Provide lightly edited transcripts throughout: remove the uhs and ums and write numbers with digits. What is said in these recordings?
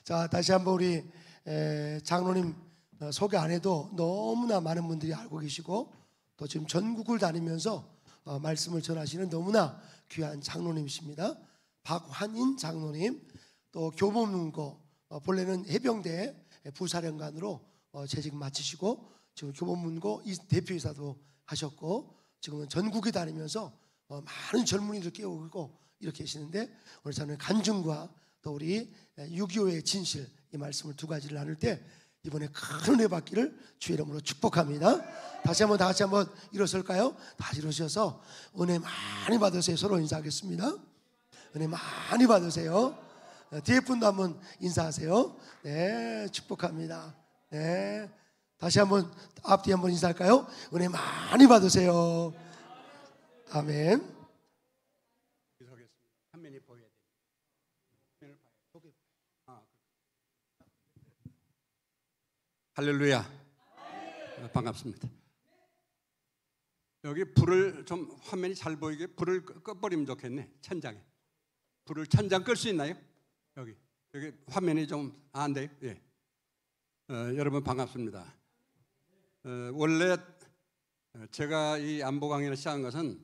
자, 다시 한번 우리 장로님 소개 안 해도 너무나 많은 분들이 알고 계시고 또 지금 전국을 다니면서 말씀을 전하시는 너무나 귀한 장로님이십니다. 박환인 장로님, 또 교보문고 본래는 해병대 부사령관으로 재직 마치시고 지금 교보문고 대표이사도 하셨고 지금은 전국에 다니면서 많은 젊은이들 깨우고 이렇게 계시는데 오늘 저는 간증과 또 우리 6.25의 진실 이 말씀을 두 가지를 나눌 때 이번에 큰 은혜 받기를 주의 이름으로 축복합니다. 다시 한번 다 같이 한번 일어설까요? 다시 일어서셔서 은혜 많이 받으세요. 서로 인사하겠습니다. 은혜 많이 받으세요. 뒤에 분도 한번 인사하세요. 네, 축복합니다. 네, 다시 한번 앞뒤 한번 인사할까요? 은혜 많이 받으세요. 아멘. 화면이 보여야 돼. 할렐루야. 반갑습니다. 여기 불을 좀 화면이 잘 보이게 불을 꺼버리면 좋겠네. 천장에 불을 천장 끌 수 있나요? 여기 화면이 좀 안 돼요. 예. 여러분 반갑습니다. 원래 제가 이 안보 강연을 시작한 것은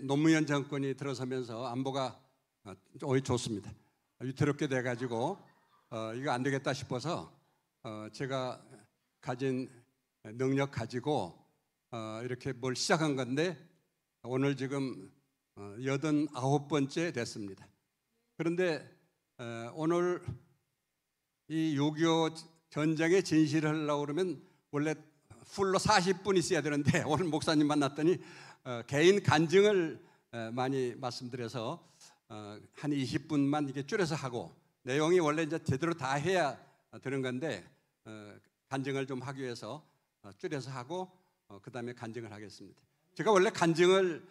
노무현 정권이 들어서면서 안보가 오히 좋습니다. 위태롭게 돼가지고 이거 안 되겠다 싶어서 제가 가진 능력 가지고 이렇게 뭘 시작한 건데 오늘 지금 89번째 됐습니다. 그런데 오늘 이 6.25 전쟁의 진실을 하려고 그러면 원래 풀로 40분 있어야 되는데 오늘 목사님 만났더니 개인 간증을 많이 말씀드려서 한 20분만 이게 줄여서 하고 내용이 원래 이제 제대로 다 해야 되는 건데 간증을 좀 하기 위해서 줄여서 하고 그 다음에 간증을 하겠습니다. 제가 원래 간증을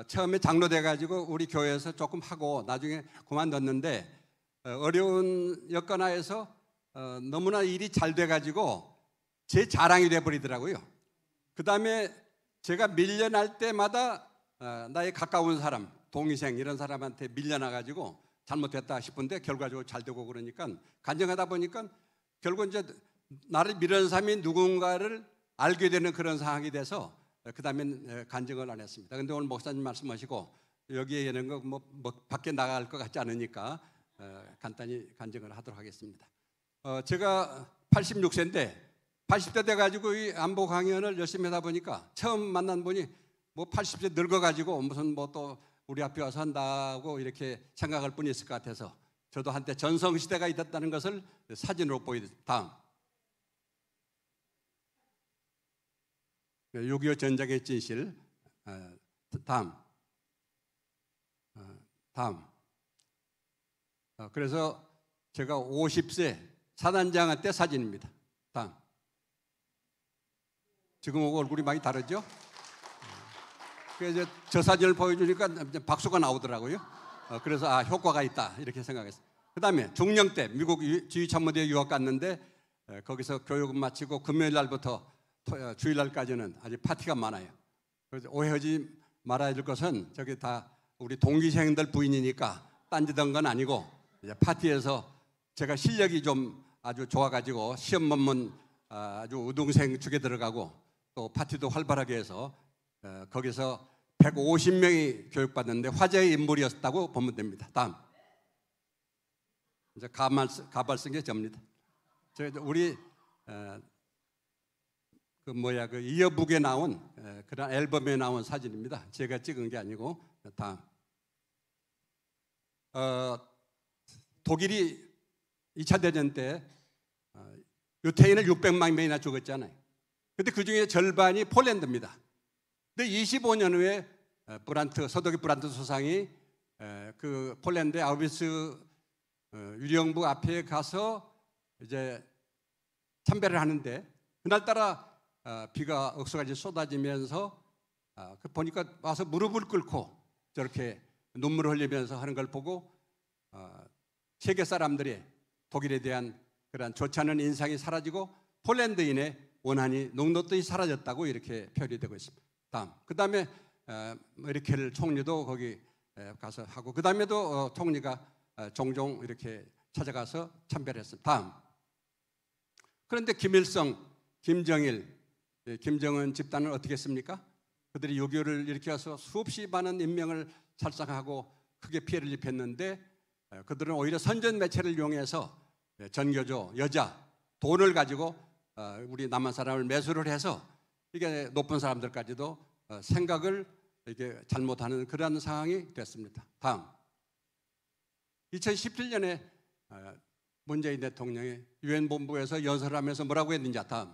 처음에 장로 돼가지고 우리 교회에서 조금 하고 나중에 그만뒀는데 어려운 여건하에서 너무나 일이 잘 돼가지고 제 자랑이 돼버리더라고요. 그 다음에 제가 밀려날 때마다 나의 가까운 사람, 동의생 이런 사람한테 밀려나가지고 잘못했다 싶은데 결과적으로 잘 되고 그러니까 간증하다 보니까 결국 이제 나를 밀어낸 사람이 누군가를 알게 되는 그런 상황이 돼서 그 다음에 간증을 안 했습니다. 그런데 오늘 목사님 말씀하시고 여기에 있는 거 뭐 밖에 나갈 것 같지 않으니까 간단히 간증을 하도록 하겠습니다. 제가 86세인데 80대 돼가지고 이 안보 강연을 열심히 하다 보니까 처음 만난 분이 뭐 80세 늙어가지고 무슨 뭐 또 우리 앞에 와서 한다고 이렇게 생각할 분이 있을 것 같아서 저도 한때 전성시대가 있었다는 것을 사진으로 보여드립니다. 다음 6.25 전쟁의 진실. 다음. 그래서 제가 50세 사단장할 때 사진입니다. 다음. 지금 얼굴이 많이 다르죠? 그래서 저 사진을 보여주니까 박수가 나오더라고요. 그래서 효과가 있다 이렇게 생각했어요. 그 다음에 중령 때 미국 지휘참모대에 유학 갔는데 거기서 교육을 마치고 금요일 날부터 주일날까지는 아주 파티가 많아요. 그래서 오해하지 말아야 될 것은 저기 다 우리 동기생들 부인이니까 딴짓한 건 아니고 이제 파티에서 제가 실력이 좀 아주 좋아가지고 시험 본문 아주 우등생 축에 들어가고 또 파티도 활발하게 해서 거기서 150명이 교육받는데 화제의 인물이었다고 보면 됩니다. 다음. 이제 가발 쓴 게 접니다. 우리 그 이어북에 나온 그런 앨범에 나온 사진입니다. 제가 찍은 게 아니고. 다음. 독일이 2차 대전 때 유태인을 600만 명이나 죽었잖아요. 근데 그 중에 절반이 폴란드입니다. 근데 25년 후에 서독이 브란트 소상이 그 폴란드 아우비스 유령부 앞에 가서 이제 참배를 하는데 그날따라 비가 억수같이 쏟아지면서 보니까 와서 무릎을 꿇고 저렇게 눈물을 흘리면서 하는 걸 보고 세계 사람들이 독일에 대한 그런 좋지 않은 인상이 사라지고 폴란드인의 원한이 녹록히 사라졌다고 이렇게 표현이 되고 있습니다. 다음. 그 다음에 메르켈 총리도 거기 가서 하고 그 다음에도 총리가 종종 이렇게 찾아가서 참배했습니다. 다음. 그런데 김일성, 김정일, 김정은 집단은 어떻게 했습니까? 그들이 6.25를 일으켜서 수없이 많은 인명을 살상하고 크게 피해를 입혔는데 그들은 오히려 선전 매체를 이용해서 전교조, 여자, 돈을 가지고 우리 남한 사람을 매수를 해서 이게 높은 사람들까지도 생각을 이게 잘못하는 그런 상황이 됐습니다. 다음. 2017년에 문재인 대통령이 유엔 본부에서 연설하면서 뭐라고 했는지. 다음.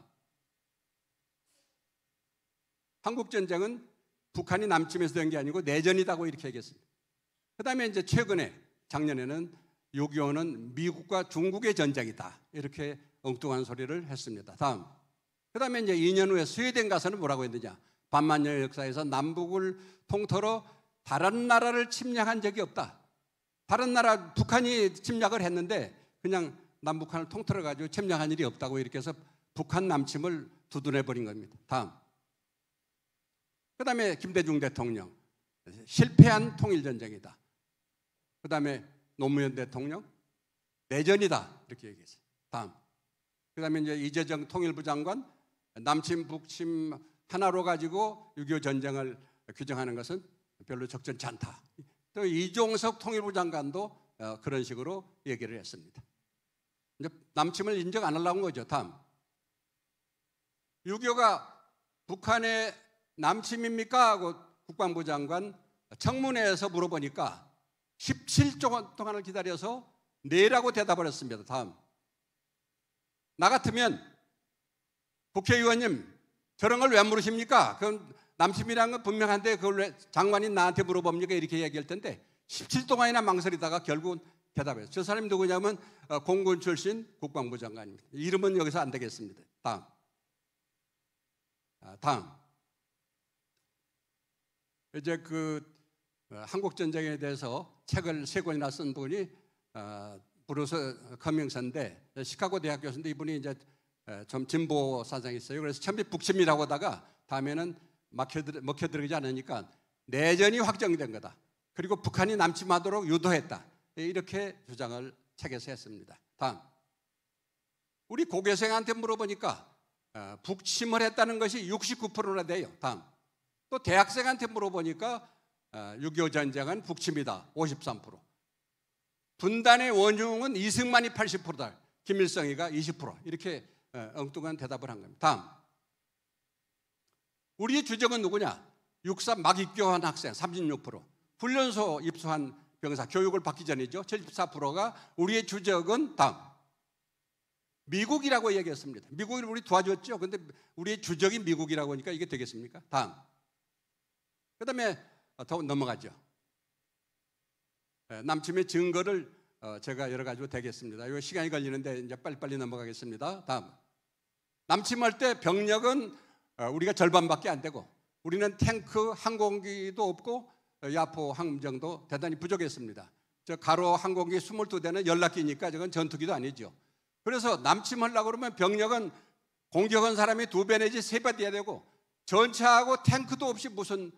한국 전쟁은 북한이 남침해서 된 게 아니고 내전이다고 이렇게 얘기했습니다. 그다음에 이제 최근에 작년에는 6.25는 미국과 중국의 전쟁이다 이렇게 엉뚱한 소리를 했습니다. 다음. 그다음에 이제 2년 후에 스웨덴 가서는 뭐라고 했느냐. 반만년 역사에서 남북을 통틀어 다른 나라를 침략한 적이 없다. 다른 나라 북한이 침략을 했는데 그냥 남북한을 통틀어 가지고 침략한 일이 없다고 이렇게 해서 북한 남침을 두둔해 버린 겁니다. 다음. 그다음에 김대중 대통령 실패한 통일전쟁이다. 그다음에 노무현 대통령 내전이다 이렇게 얘기했어요. 다음. 그다음에 이제 이재정 통일부 장관 남침 북침 하나로 가지고 6.25 전쟁을 규정하는 것은 별로 적절치 않다. 또 이종석 통일부 장관도 그런 식으로 얘기를 했습니다. 이제 남침을 인정 안 하려고 한 거죠. 다음. 6.25가 북한의 남침입니까? 하고 국방부 장관 청문회에서 물어보니까 17초 동안을 기다려서 네라고 대답을 했습니다. 다음. 나 같으면 국회의원님 저런 걸 왜 물으십니까? 그건 남침이라는 건 분명한데 그걸 왜 장관이 나한테 물어봅니까? 이렇게 얘기할 텐데 17초 동안이나 망설이다가 결국은 대답했어요. 저 사람이 누구냐면 공군 출신 국방부 장관입니다. 이름은 여기서 안 되겠습니다. 다음. 다음. 이제 한국 전쟁에 대해서 책을 3권이나 쓴 분이 브루스 커밍스인데 시카고 대학 교수인데 이분이 이제 좀 진보 사상이 있어요. 그래서 처음에 북침이라고 하다가 다음에는 먹혀들어가지 않으니까 내전이 확정된 거다. 그리고 북한이 남침하도록 유도했다. 이렇게 주장을 책에서 했습니다. 다음. 우리 고교생한테 물어보니까 북침을 했다는 것이 69%나 돼요. 다음. 또 대학생한테 물어보니까 6.25 전쟁은 북침이다. 53%. 분단의 원흉은 이승만이 80%다. 김일성이가 20% 이렇게 엉뚱한 대답을 한 겁니다. 다음. 우리의 주적은 누구냐? 육사 막 입교한 학생 36%. 훈련소 입소한 병사 교육을 받기 전이죠. 74%가 우리의 주적은 다음. 미국이라고 얘기했습니다. 미국이 우리 도와줬죠. 근데 우리의 주적이 미국이라고 하니까 이게 되겠습니까? 다음. 그 다음에 더 넘어가죠. 남침의 증거를 제가 여러 가지로 대겠습니다. 이거 시간이 걸리는데 이제 빨리빨리 넘어가겠습니다. 다음. 남침할 때 병력은 우리가 절반밖에 안 되고 우리는 탱크, 항공기도 없고 야포 함정도 대단히 부족했습니다. 저 가로 항공기 22대는 연락기니까 저건 전투기도 아니죠. 그래서 남침하려고 그러면 병력은 공격한 사람이 2배 내지 3배 돼야 되고 전차하고 탱크도 없이 무슨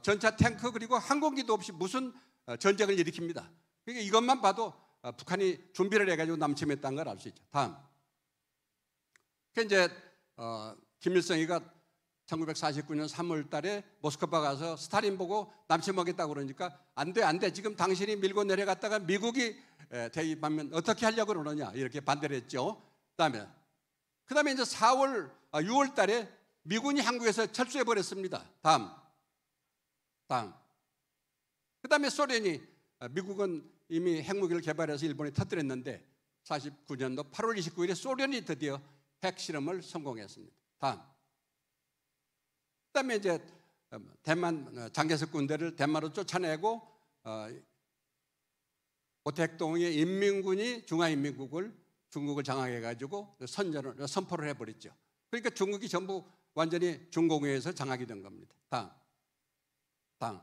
전차 탱크 그리고 항공기도 없이 무슨 전쟁을 일으킵니다. 그러니까 이것만 봐도 북한이 준비를 해가지고 남침했다는 걸 알 수 있죠. 다음. 이제 김일성이가 1949년 3월 달에 모스크바 가서 스탈린 보고 남침하겠다고 그러니까 안 돼. 지금 당신이 밀고 내려갔다가 미국이 대입하면 어떻게 하려고 그러느냐 이렇게 반대를 했죠. 그다음에 이제 6월 달에 미군이 한국에서 철수해 버렸습니다. 다음. 그다음에 소련이 미국은 이미 핵무기를 개발해서 일본에 터뜨렸는데 49년도 8월 29일에 소련이 드디어 핵실험을 성공했습니다. 다음. 그다음에 이제 대만 장개석 군대를 대만으로 쫓아내고 오택동의 인민군이 중화인민국을 중국을 장악해가지고 선포를 해버렸죠. 그러니까 중국이 전부 완전히 중공회에서 장악이 된 겁니다. 다음.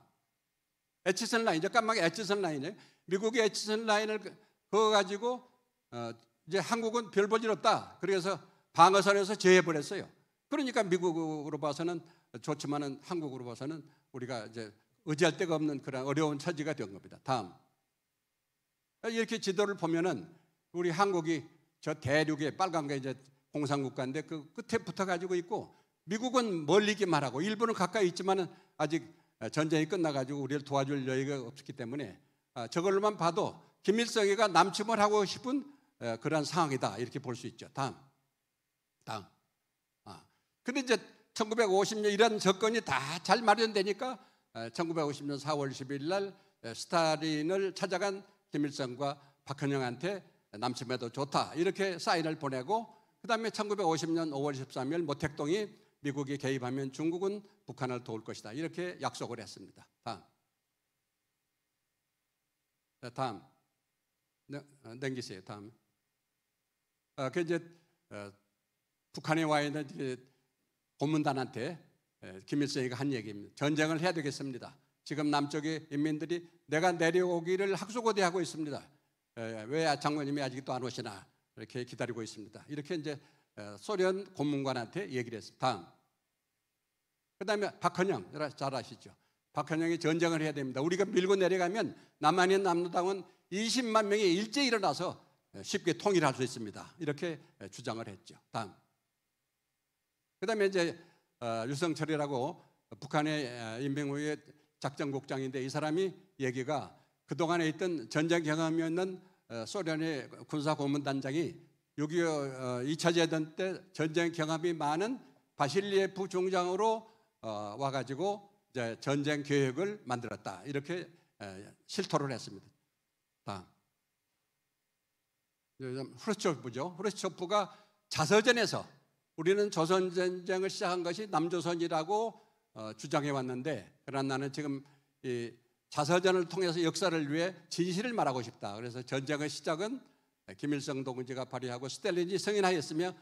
에치선 라인, 까마귀 에치선 라인에 미국이 에치선 라인을 그어가지고 이제 한국은 별 볼 일 없다. 그래서 방어선에서 제해버렸어요. 그러니까 미국으로 봐서는 좋지만은 한국으로 봐서는 우리가 이제 의지할 데가 없는 그런 어려운 처지가 된 겁니다. 다음. 이렇게 지도를 보면은 우리 한국이 저 대륙에 빨간 게 이제 공산국가인데 그 끝에 붙어 가지고 있고, 미국은 멀리 있기만 하고 일본은 가까이 있지만은 아직 전쟁이 끝나 가지고 우리를 도와줄 여유가 없기 때문에 저걸로만 봐도 김일성이가 남침을 하고 싶은 그러한 상황이다 이렇게 볼 수 있죠. 다음. 근데 이제 1950년 이런 접근이 다 잘 마련되니까 1950년 4월 10일 날 스탈린을 찾아간 김일성과 박헌영한테 남침해도 좋다 이렇게 사인을 보내고, 그 다음에 1950년 5월 13일 모택동이 미국이 개입하면 중국은 북한을 도울 것이다 이렇게 약속을 했습니다. 다음. 넘기세요. 다음. 그 이제 북한에 와 있는 고문단한테 김일성이가 한 얘기입니다. 전쟁을 해야 되겠습니다. 지금 남쪽의 인민들이 내가 내려오기를 학수고대하고 있습니다. 왜 장모님이 아직도 안 오시나 이렇게 기다리고 있습니다. 이렇게 이제 소련 고문관한테 얘기를 했습니다. 다음. 그다음에 박헌영 잘 아시죠? 박헌영이 전쟁을 해야 됩니다. 우리가 밀고 내려가면 남한의 남로당은 20만 명이 일제히 일어나서 쉽게 통일할 수 있습니다. 이렇게 주장을 했죠. 다음. 그다음에 이제 유성철이라고 북한의 인민후의 작전국장인데, 이 사람이 얘기가 그동안에 있던 전쟁 경험이 있는 소련의 군사고문단장이 6.25 2차 대전 때 전쟁 경험이 많은 바실리에프 중장으로 와가지고 이제 전쟁 계획을 만들었다 이렇게 실토를 했습니다. 다음. 후르츠초프죠. 후르츠초프가 자서전에서 우리는 조선 전쟁을 시작한 것이 남조선이라고 주장해 왔는데, 그러나 나는 지금 이 자서전을 통해서 역사를 위해 진실을 말하고 싶다. 그래서 전쟁의 시작은 김일성 동지가 발의하고 스탈린이 승인하였으며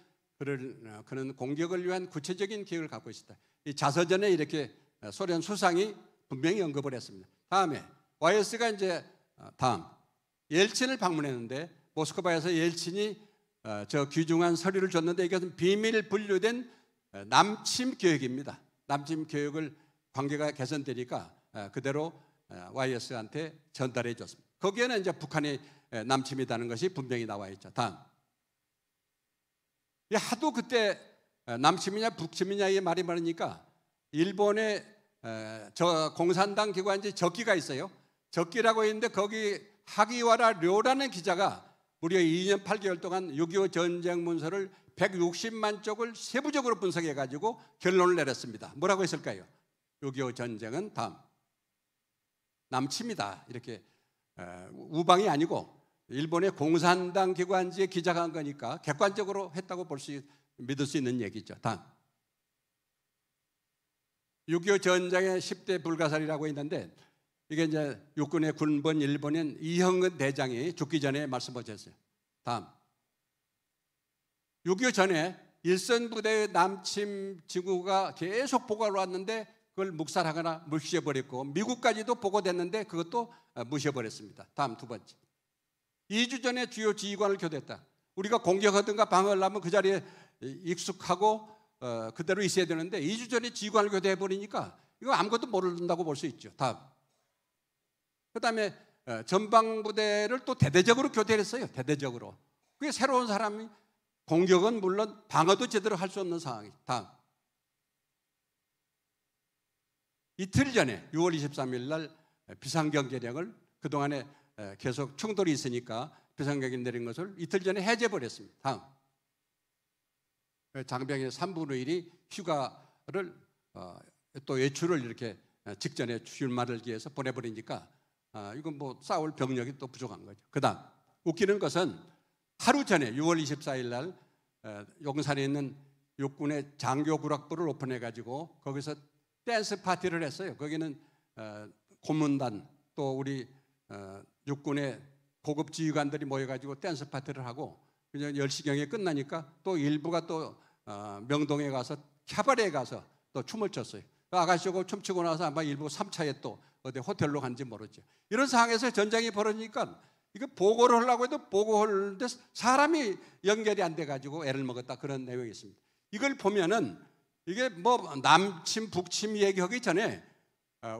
그는 공격을 위한 구체적인 계획을 갖고 있었다. 이 자서전에 이렇게 소련 수상이 분명히 언급을 했습니다. 다음에 YS가 이제 다음 옐친을 방문했는데, 모스크바에서 옐친이 저 귀중한 서류를 줬는데 이것은 비밀 분류된 남침 계획입니다. 남침 계획을 관계가 개선되니까 그대로 YS한테 전달해 줬습니다. 거기에는 이제 북한이 남침이라는 것이 분명히 나와 있죠. 다음. 하도 그때 남침이냐 북침이냐 이 말이 많으니까 일본의 저 공산당 기관지 적기가 있어요. 적기라고 있는데 거기 하기와라 료라는 기자가 무려 2년 8개월 동안 6.25 전쟁 문서를 160만 쪽을 세부적으로 분석해 가지고 결론을 내렸습니다. 뭐라고 했을까요? 6.25 전쟁은 다음 남침이다 이렇게 우방이 아니고 일본의 공산당 기관지의 기자가 한 거니까 객관적으로 했다고 믿을 수 있는 얘기죠. 다음 6.25 전쟁의 10대 불가사리라고 있는데, 이게 이제 육군의 군번 일본인 이형근 대장이 죽기 전에 말씀하셨어요. 다음 6.25 전에 일선 부대의 남침 징후가 계속 보고가 왔는데 그걸 묵살하거나 무시해버렸고, 미국까지도 보고됐는데 그것도 무시해버렸습니다. 다음 두 번째 2주 전에 주요 지휘관을 교대했다. 우리가 공격하든가 방어를 하면 그 자리에 익숙하고 그대로 있어야 되는데 2주 전에 지휘관을 교대해버리니까 이거 아무것도 모른다고 볼 수 있죠. 다음. 그 다음에 전방부대를 또 대대적으로 교대를 했어요. 대대적으로. 그게 새로운 사람이 공격은 물론 방어도 제대로 할 수 없는 상황이죠. 다음. 이틀 전에 6월 23일 날 비상경계령을, 그동안에 계속 충돌이 있으니까 비상경계령 내린 것을 이틀 전에 해제해버렸습니다. 다음. 장병의 3분의 1이 휴가를 또 외출을 이렇게 직전에 출마를 위해서 보내버리니까 이건 뭐 싸울 병력이 또 부족한 거죠. 그 다음 웃기는 것은 하루 전에 6월 24일 날 용산에 있는 육군의 장교구락부를 오픈해가지고 거기서 댄스 파티를 했어요. 거기는 고문단 또 우리 육군의 고급 지휘관들이 모여가지고 댄스 파티를 하고 그냥 10시경에 끝나니까 또 일부가 또 명동에 가서 캐바레에 가서 또 춤을 췄어요. 아가씨하고 춤추고 나서 아마 일부 3차에 또 어디 호텔로 간지 모르죠. 이런 상황에서 전쟁이 벌어지니까 이거 보고를 하려고 해도 보고하는데 사람이 연결이 안 돼가지고 애를 먹었다, 그런 내용이 있습니다. 이걸 보면은 이게 뭐 남침 북침 얘기하기 전에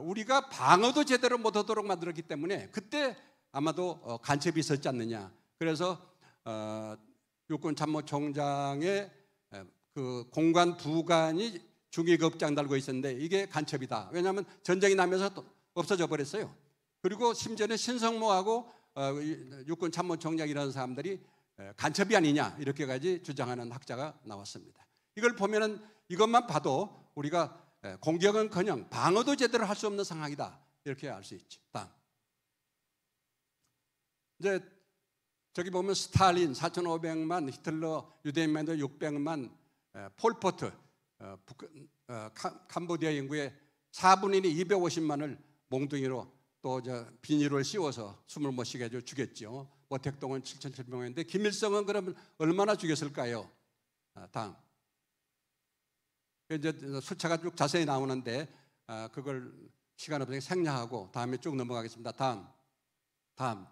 우리가 방어도 제대로 못하도록 만들었기 때문에 그때 아마도 간첩이 있었지 않느냐. 그래서 육군 참모총장의 그 공관 부관이 중위급장 달고 있었는데 이게 간첩이다. 왜냐하면 전쟁이 나면서 또 없어져 버렸어요. 그리고 심지어는 신성모하고 육군 참모총장 이런 사람들이 간첩이 아니냐 이렇게까지 주장하는 학자가 나왔습니다. 이걸 보면은 이것만 봐도 우리가 공격은커녕 방어도 제대로 할 수 없는 상황이다 이렇게 알 수 있죠. 다음. 이제 저기 보면 스탈린 4,500만, 히틀러 유대인만도 600만, 폴포트 캄보디아 인구의 4분의 1이 250만을 몽둥이로 또 비닐을 씌워서 숨을 못 쉬게 해서 죽였죠. 모택동은 7,700명인데 김일성은 그러면 얼마나 죽였을까요? 다음. 이제 숫자가 쭉 자세히 나오는데 그걸 시간 없으니까 생략하고 다음에 쭉 넘어가겠습니다. 다음.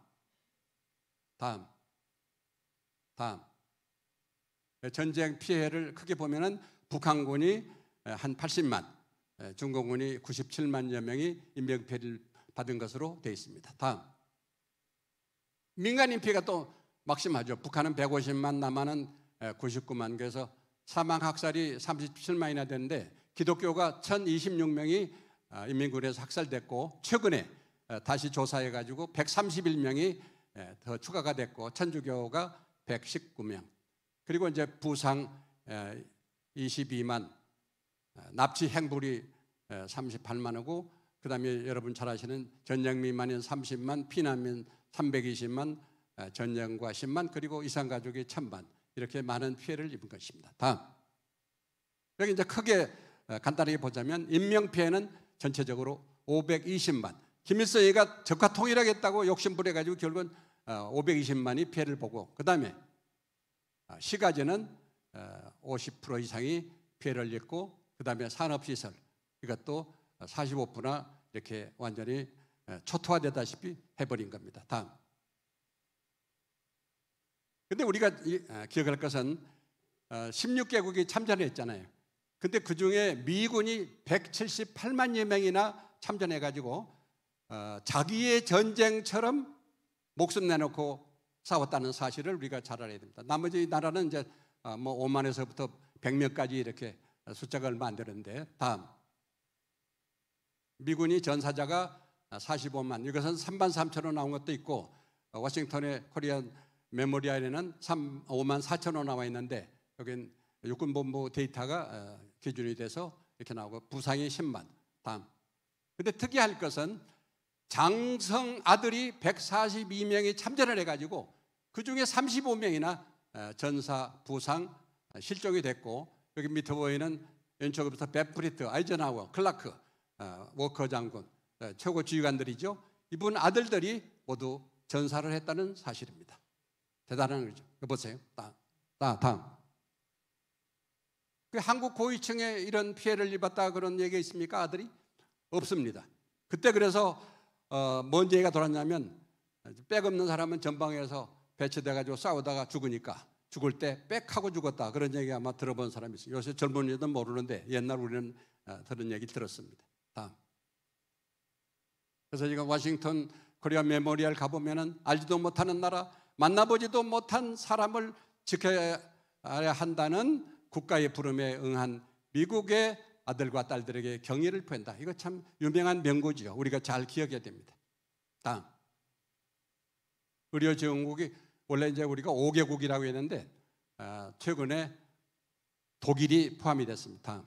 전쟁 피해를 크게 보면은 북한군이 한 80만, 중공군이 97만여 명이 인명피해를 받은 것으로 되어 있습니다. 다음. 민간인 피해가 또 막심하죠. 북한은 150만, 남한은 99만. 그래서 사망 학살이 37만이나 되는데 기독교가 1,026명이 인민군에서 학살됐고 최근에 다시 조사해 가지고 131명이 더 추가가 됐고 천주교가 119명. 그리고 이제 부상 22만, 납치 행불이 38만이고 그다음에 여러분 잘 아시는 전쟁 미만인 30만, 피난민 320만, 전쟁과 10만, 그리고 이산 가족이 1,000만 이렇게 많은 피해를 입은 것입니다. 다음. 여기 이제 크게 간단하게 보자면 인명 피해는 전체적으로 520만. 김일성이가 적화 통일하겠다고 욕심부려 가지고 결국은 520만이 피해를 보고 그다음에 시가지는 50% 이상이 피해를 입고 그다음에 산업시설 이것도 45%나 이렇게 완전히 초토화되다시피 해버린 겁니다. 다음. 근데 우리가 기억할 것은 16개국이 참전했잖아요. 근데 그 중에 미군이 178만여 명이나 참전해가지고 자기의 전쟁처럼 목숨 내놓고 싸웠다는 사실을 우리가 잘 알아야 됩니다. 나머지 나라는 이제 뭐 5만에서부터 100명까지 이렇게 숫자가 얼마 안 되는데 다음. 미군이 전사자가 45만. 이것은 3만 3천으로 나온 것도 있고 워싱턴의 코리안 메모리알에는 5만 4천으로 나와 있는데 여긴 육군본부 데이터가 기준이 돼서 이렇게 나오고 부상이 10만. 다음. 근데 특이할 것은 장성 아들이 142명이 참전을 해가지고 그 중에 35명이나 전사, 부상, 실종이 됐고 여기 밑에 보이는 왼쪽부터 베프리트, 아이젠하워, 클라크, 워커 장군, 최고 지휘관들이죠. 이분 아들들이 모두 전사를 했다는 사실입니다. 대단한 거죠. 보세요. 다음. 그 한국 고위층에 이런 피해를 입었다 그런 얘기가 있습니까? 아들이? 없습니다. 그때 그래서 뭔 얘기가 돌았냐면 백 없는 사람은 전방에서 배치돼가지고 싸우다가 죽으니까 죽을 때 빽하고 죽었다 그런 얘기 아마 들어본 사람이 있어요. 요새 젊은이들은 모르는데 옛날 우리는 들은 얘기 들었습니다. 다음. 그래서 지금 워싱턴 코리아 메모리얼 가보면은 알지도 못하는 나라, 만나보지도 못한 사람을 지켜야 한다는 국가의 부름에 응한 미국의 아들과 딸들에게 경의를 표한다. 이거 참 유명한 명구죠. 우리가 잘 기억해야 됩니다. 다음. 의료지원국이 원래 이제 우리가 5개국이라고 했는데 최근에 독일이 포함이 됐습니다. 다음.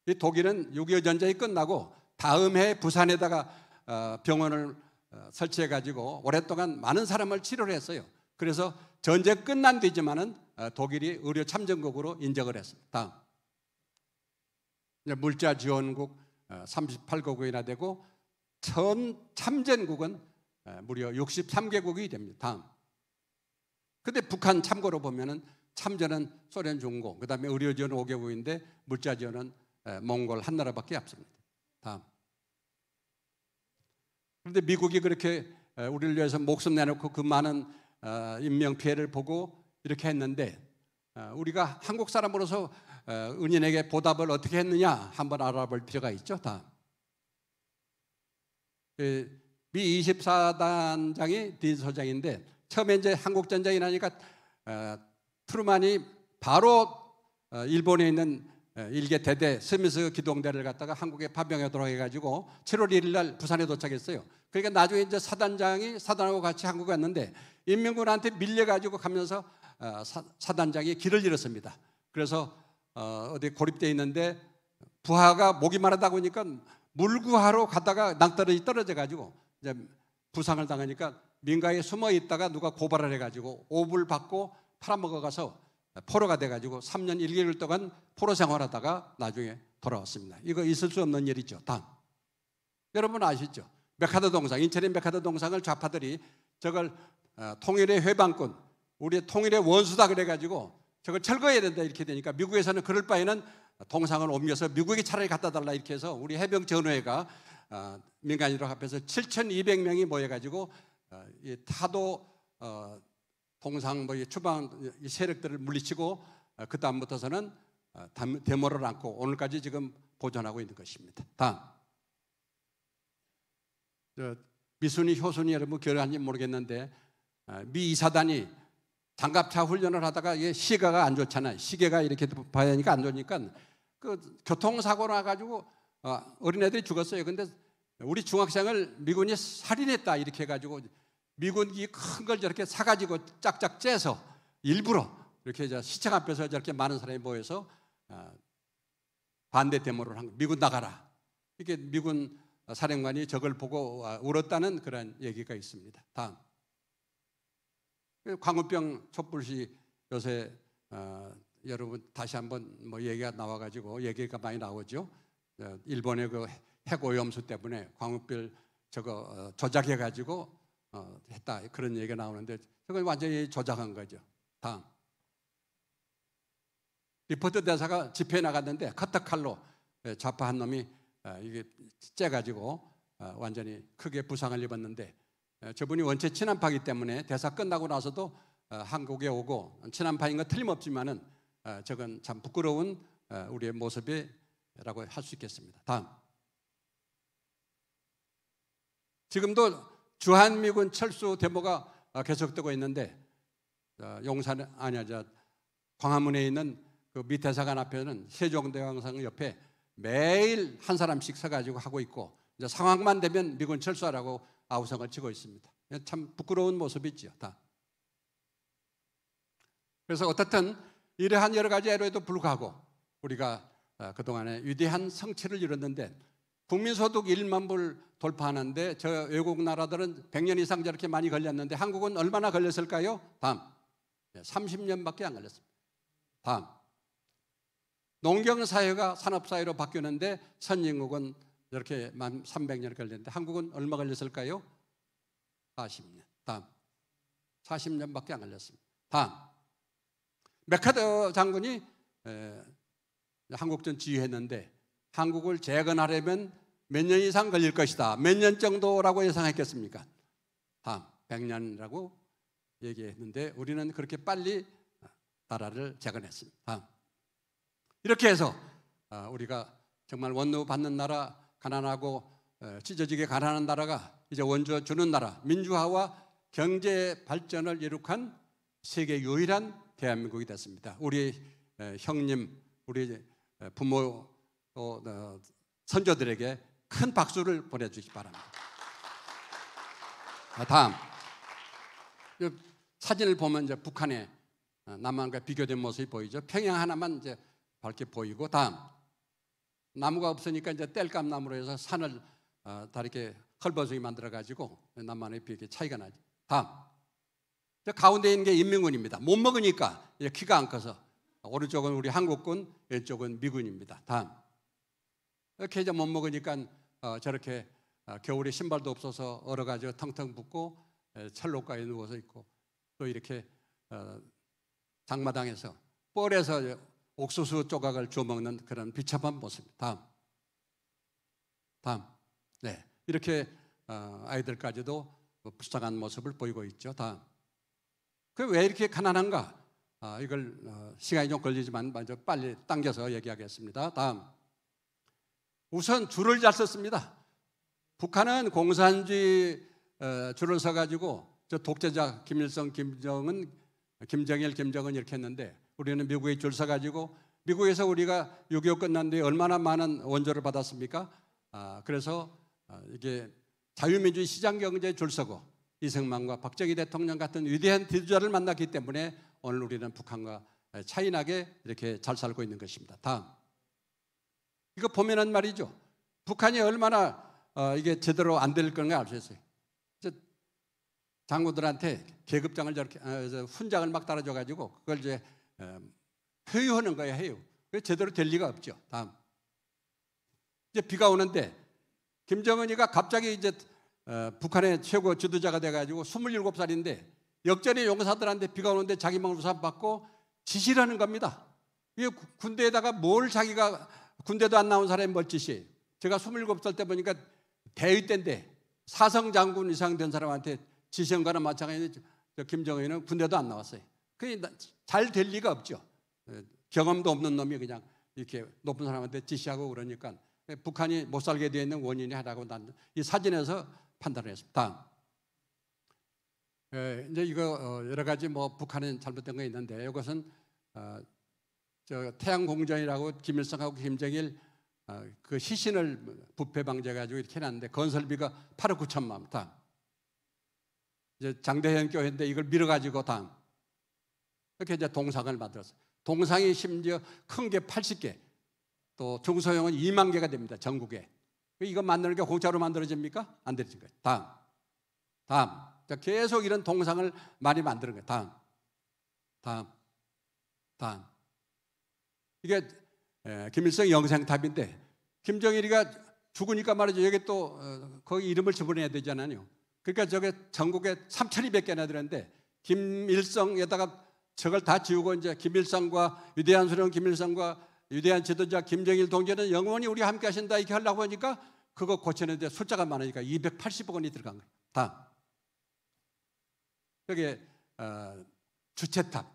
이 독일은 6.25 전쟁이 끝나고 다음 해 부산에다가 병원을 설치해 가지고 오랫동안 많은 사람을 치료를 했어요. 그래서 전쟁 끝난 뒤지만은 독일이 의료 참전국으로 인정을 했습니다. 다음. 이제 물자 지원국 38개국이나 되고 전 참전국은 무려 63개국이 됩니다. 다음. 근데 북한 참고로 보면은 참전은 소련 중공, 그다음에 의료 지원 5개국인데 물자 지원은 몽골 한 나라밖에 없습니다. 다음. 그런데 미국이 그렇게 우리를 위해서 목숨 내놓고 그 많은 인명 피해를 보고 이렇게 했는데 우리가 한국 사람으로서 은인에게 보답을 어떻게 했느냐 한번 알아볼 필요가 있죠. 다음. 미 24단장이 딘 소장인데 처음에 이제 한국 전쟁이 나니까 트루만이 바로 일본에 있는 일개 대대 스미스 기동대를 갖다가 한국에 파병하도록 해가지고 7월 1일 날 부산에 도착했어요. 그러니까 나중에 이제 사단장이 사단하고 같이 한국에 왔는데 인민군한테 밀려가지고 가면서 사단장이 길을 잃었습니다. 그래서 어디 고립되어 있는데 부하가 목이 마르다 보니까 물 구하러 가다가 낭떠러지 떨어져가지고 이제 부상을 당하니까 민가에 숨어 있다가 누가 고발을 해가지고 오불 받고 팔아먹어가서 포로가 돼가지고 3년 1개월 동안 포로 생활하다가 나중에 돌아왔습니다. 이거 있을 수 없는 일이죠. 다음. 여러분 아시죠? 메카더 동상, 인천의 메카더 동상을 좌파들이 저걸 통일의 회방꾼, 우리의 통일의 원수다 그래가지고 저걸 철거해야 된다 이렇게 되니까 미국에서는 그럴 바에는 동상을 옮겨서 미국에 차라리 갖다 달라 이렇게 해서 우리 해병 전후회가 민간인으로 합해서 7,200명이 모여가지고 이 타도 동상 추방 세력들을 물리치고 그 다음부터서는 데모를 안고 오늘까지 지금 보존하고 있는 것입니다. 다음. 미순이 효순이 여러분 기억하는지 모르겠는데 미 이사단이 장갑차 훈련을 하다가 이게 시가가 안 좋잖아요. 시계가 이렇게 봐야 하니까 안 좋으니까 그 교통사고 나가지고 어린애들이 죽었어요. 근데 우리 중학생을 미군이 살인했다 이렇게 해가지고 미군기 큰 걸 저렇게 사가지고 짝짝 째서 일부러 이렇게 시청 앞에서 저렇게 많은 사람이 모여서 반대 데모를 한 거예요. 미군 나가라. 이게 미군 사령관이 저걸 보고 울었다는 그런 얘기가 있습니다. 다음. 광우병 촛불시 요새 여러분 다시 한번 뭐 얘기가 나와가지고 얘기가 많이 나오죠. 일본의 그 핵오염수 때문에 광우병 저거 조작해가지고 했다 그런 얘기가 나오는데 저건 완전히 조작한 거죠. 다음. 리포터 대사가 집회에 나갔는데 커터칼로 좌파 한 놈이 이게 째가지고 완전히 크게 부상을 입었는데 저분이 원체 친한파이기 때문에 대사 끝나고 나서도 한국에 오고 친한파인 건 틀림없지만은 저건 참 부끄러운 우리의 모습이라고 할 수 있겠습니다. 다음. 지금도 주한미군 철수 데모가 계속되고 있는데 용산 광화문에 있는 그 미 대사관 앞에는 세종대왕상 옆에 매일 한 사람씩 서가지고 하고 있고 이제 상황만 되면 미군 철수하라고 아우성을 치고 있습니다. 참 부끄러운 모습이죠. 다. 그래서 어떻든 이러한 여러 가지 애로에도 불구하고 우리가 그동안에 위대한 성취를 이뤘는데 국민소득 1만 불 돌파하는데 저 외국 나라들은 100년 이상 저렇게 많이 걸렸는데 한국은 얼마나 걸렸을까요? 다음. 30년밖에 안 걸렸습니다. 다음. 농경사회가 산업사회로 바뀌었는데 선진국은 이렇게 300년 걸렸는데 한국은 얼마 걸렸을까요? 40년. 다음. 40년밖에 안 걸렸습니다. 다음. 메카더 장군이 한국전 지휘했는데 한국을 재건하려면 몇 년 이상 걸릴 것이다. 몇 년 정도라고 예상했겠습니까? 다음. 100년이라고 얘기했는데 우리는 그렇게 빨리 나라를 재건했습니다. 다음. 이렇게 해서 우리가 정말 원로 받는 나라, 가난하고 찢어지게 가난한 나라가 이제 원조 주는 나라, 민주화와 경제 발전을 이룩한 세계 유일한 대한민국이 됐습니다. 우리 형님, 우리 부모, 선조들에게 큰 박수를 보내주시기 바랍니다. 다음. 사진을 보면 이제 북한의 남한과 비교된 모습이 보이죠. 평양 하나만 이제 밝게 보이고, 다음. 나무가 없으니까 이제 땔감 나무로 해서 산을 다 이렇게 헐벗이 만들어 가지고 남한에 비해 차이가 나죠. 다음. 가운데 있는 게 인민군입니다. 못 먹으니까 이제 키가 안 커서 오른쪽은 우리 한국군, 왼쪽은 미군입니다. 다음. 이렇게 이제 못 먹으니까 저렇게 겨울에 신발도 없어서 얼어가지고 텅텅 붓고 철로가에 누워서 있고 또 이렇게 장마당에서 뻘에서 옥수수 조각을 주워 먹는 그런 비참한 모습. 다음. 네, 이렇게 아이들까지도 불쌍한 모습을 보이고 있죠. 다음. 그 왜 이렇게 가난한가? 이걸 시간이 좀 걸리지만 먼저 빨리 당겨서 얘기하겠습니다. 다음. 우선 줄을 잘 썼습니다. 북한은 공산주의 줄을 서가지고 저 독재자 김일성, 김정은, 김정일, 김정은 이렇게 했는데 우리는 미국에 줄 서가지고 미국에서 우리가 6.25 끝난 뒤에 얼마나 많은 원조를 받았습니까? 그래서 이게 자유민주주의 시장경제에 줄 서고 이승만과 박정희 대통령 같은 위대한 지도자를 만났기 때문에 오늘 우리는 북한과 차이나게 이렇게 잘 살고 있는 것입니다. 다음. 이거 보면은 말이죠. 북한이 얼마나 이게 제대로 안 될 건가 알 수 있어요. 장군들한테 계급장을 저렇게 훈장을 막 따라줘가지고 그걸 이제 회유하는 거예요. 회유. 제대로 될 리가 없죠. 다음. 이제 비가 오는데 김정은이가 갑자기 이제 북한의 최고 지도자가 돼가지고 27살인데 역전의 용사들한테 비가 오는데 자기만 우산 받고 지시를 하는 겁니다. 이게 군대에다가 뭘 자기가 군대도 안 나온 사람이 뭘 지시해요. 제가 27살 때 보니까 대위 때인데 사성장군 이상 된 사람한테 지시한 거나 마찬가지로 김정은이는 군대도 안 나왔어요. 그게 잘 될 리가 없죠. 경험도 없는 놈이 그냥 이렇게 높은 사람한테 지시하고 그러니까 북한이 못 살게 되어 있는 원인이 하나고 난 이 사진에서 판단을 했습니다. 이제 이거 여러 가지 뭐 북한은 잘못된 거 있는데 이것은 저 태양공전이라고 김일성하고 김정일 그 시신을 부패 방지해가지고 이렇게 해놨는데 건설비가 8억 9천만 원. 다음. 이제 장대현 교회인데 이걸 밀어가지고 다음. 이렇게 이제 동상을 만들었어요. 동상이 심지어 큰 게 80개, 또 중소형은 2만 개가 됩니다. 전국에. 이거 만드는 게 공짜로 만들어집니까? 안 되는 거예요. 다음. 다음. 자, 계속 이런 동상을 많이 만드는 거예요. 다음. 다음. 다음. 이게 김일성 영생탑인데 김정일이가 죽으니까 말이죠. 여기 또 거기 이름을 집어넣어야 되잖아요. 그러니까 저게 전국에 3,200개나 되는데 김일성에다가 저걸 다 지우고 이제 김일성과 위대한 수령 김일성과 위대한 지도자 김정일 동지는 영원히 우리와 함께 하신다 이렇게 하려고 하니까 그거 고치는데 숫자가 많으니까 280억 원이 들어간 거예요. 다음. 여기 주체탑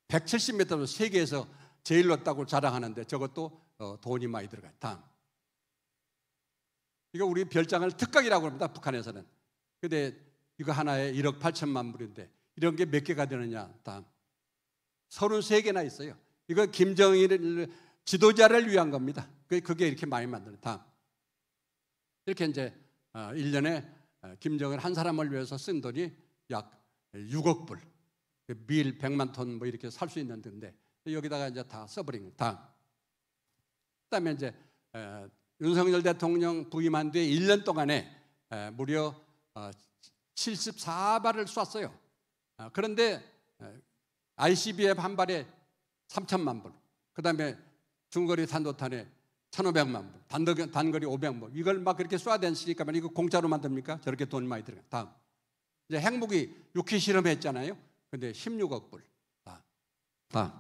170m 세계에서 제일 높다고 자랑하는데 저것도 돈이 많이 들어가요. 다음. 이거 우리 별장을 특각이라고 합니다. 북한에서는. 근데 이거 하나에 1억 8천만 불인데 이런 게 몇 개가 되느냐. 다음. 33개나 있어요. 이거 김정일 지도자를 위한 겁니다. 그게 이렇게 많이 만드는. 다음. 이렇게 이제 1년에 김정일 한 사람을 위해서 쓴 돈이 약 6억 불. 밀 100만 톤 뭐 이렇게 살 수 있는 데인데 여기다가 이제 다 써버린 거예요. 다음. 그다음에 이제 윤석열 대통령 부임한 뒤에 1년 동안에 무려 74발을 쐈어요. 그런데 ICBM 한 발에 3천만 불, 그다음에 중거리 탄도탄에 1,500만 불, 단거리 500만 불, 이걸 막 그렇게 쏴댔으니까 이거 공짜로 만듭니까? 저렇게 돈 많이 들어가. 다음. 이제 핵무기 6회 실험했잖아요. 근데 16억 불. 다음.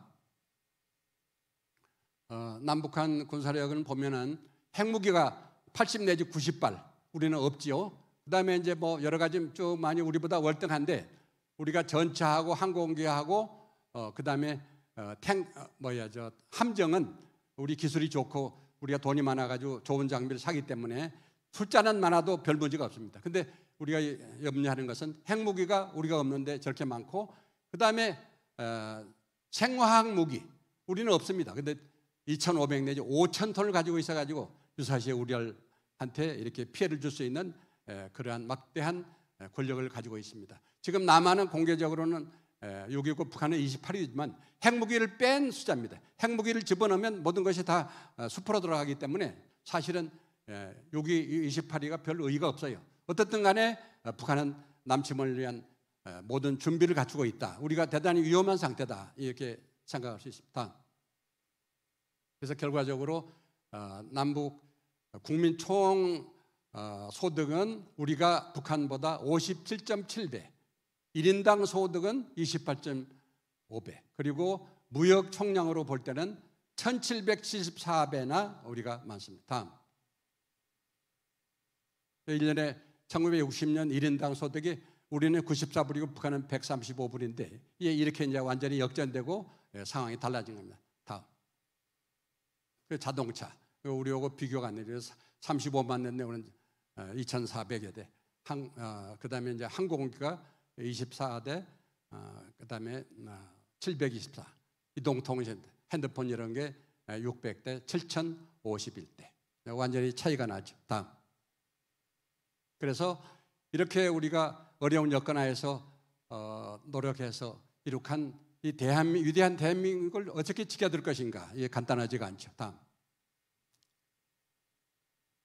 남북한 군사력을 보면은 핵무기가 80 내지 90발 우리는 없지요. 그다음에 이제 뭐 여러 가지 쭉 많이 우리보다 월등한데 우리가 전차하고 항공기하고 그다음에 함정은 우리 기술이 좋고 우리가 돈이 많아가지고 좋은 장비를 사기 때문에 숫자는 많아도 별 문제가 없습니다. 근데 우리가 염려하는 것은 핵무기가 우리가 없는데 저렇게 많고 그다음에 생화학 무기 우리는 없습니다. 근데 2,500 내지 5,000톤을 가지고 있어가지고 유사시에 우리한테 이렇게 피해를 줄 수 있는 그러한 막대한 권력을 가지고 있습니다. 지금 남한은 공개적으로는 6.29 북한은 28이지만 핵무기를 뺀 숫자입니다. 핵무기를 집어넣으면 모든 것이 다 수포로 들어가기 때문에 사실은 28이가 별 의의가 없어요. 어떻든 간에 북한은 남침을 위한 모든 준비를 갖추고 있다. 우리가 대단히 위험한 상태다. 이렇게 생각할 수 있습니다. 그래서 결과적으로 남북 국민 총 소득은 우리가 북한보다 57.7배, 1인당 소득은 28.5배, 그리고 무역 총량으로 볼 때는 1774배나 우리가 많습니다. 다음. 1년에 1960년 1인당 소득이 우리는 94불이고 북한은 135불인데 이렇게 이제 완전히 역전되고 상황이 달라진 겁니다. 다음. 자동차. 우리하고 비교가 안 되죠. 35만 냈네. 오늘 2,400여 대. 그다음에 이제 항공기가 24대, 그다음에 724 이동통신 핸드폰 이런 게 600대, 7051대. 완전히 차이가 나죠. 다음. 그래서 이렇게 우리가 어려운 여건 하에서 노력해서 이룩한 이 위대한 대한민국을 어떻게 지켜들 것인가? 이게 간단하지가 않죠. 다음.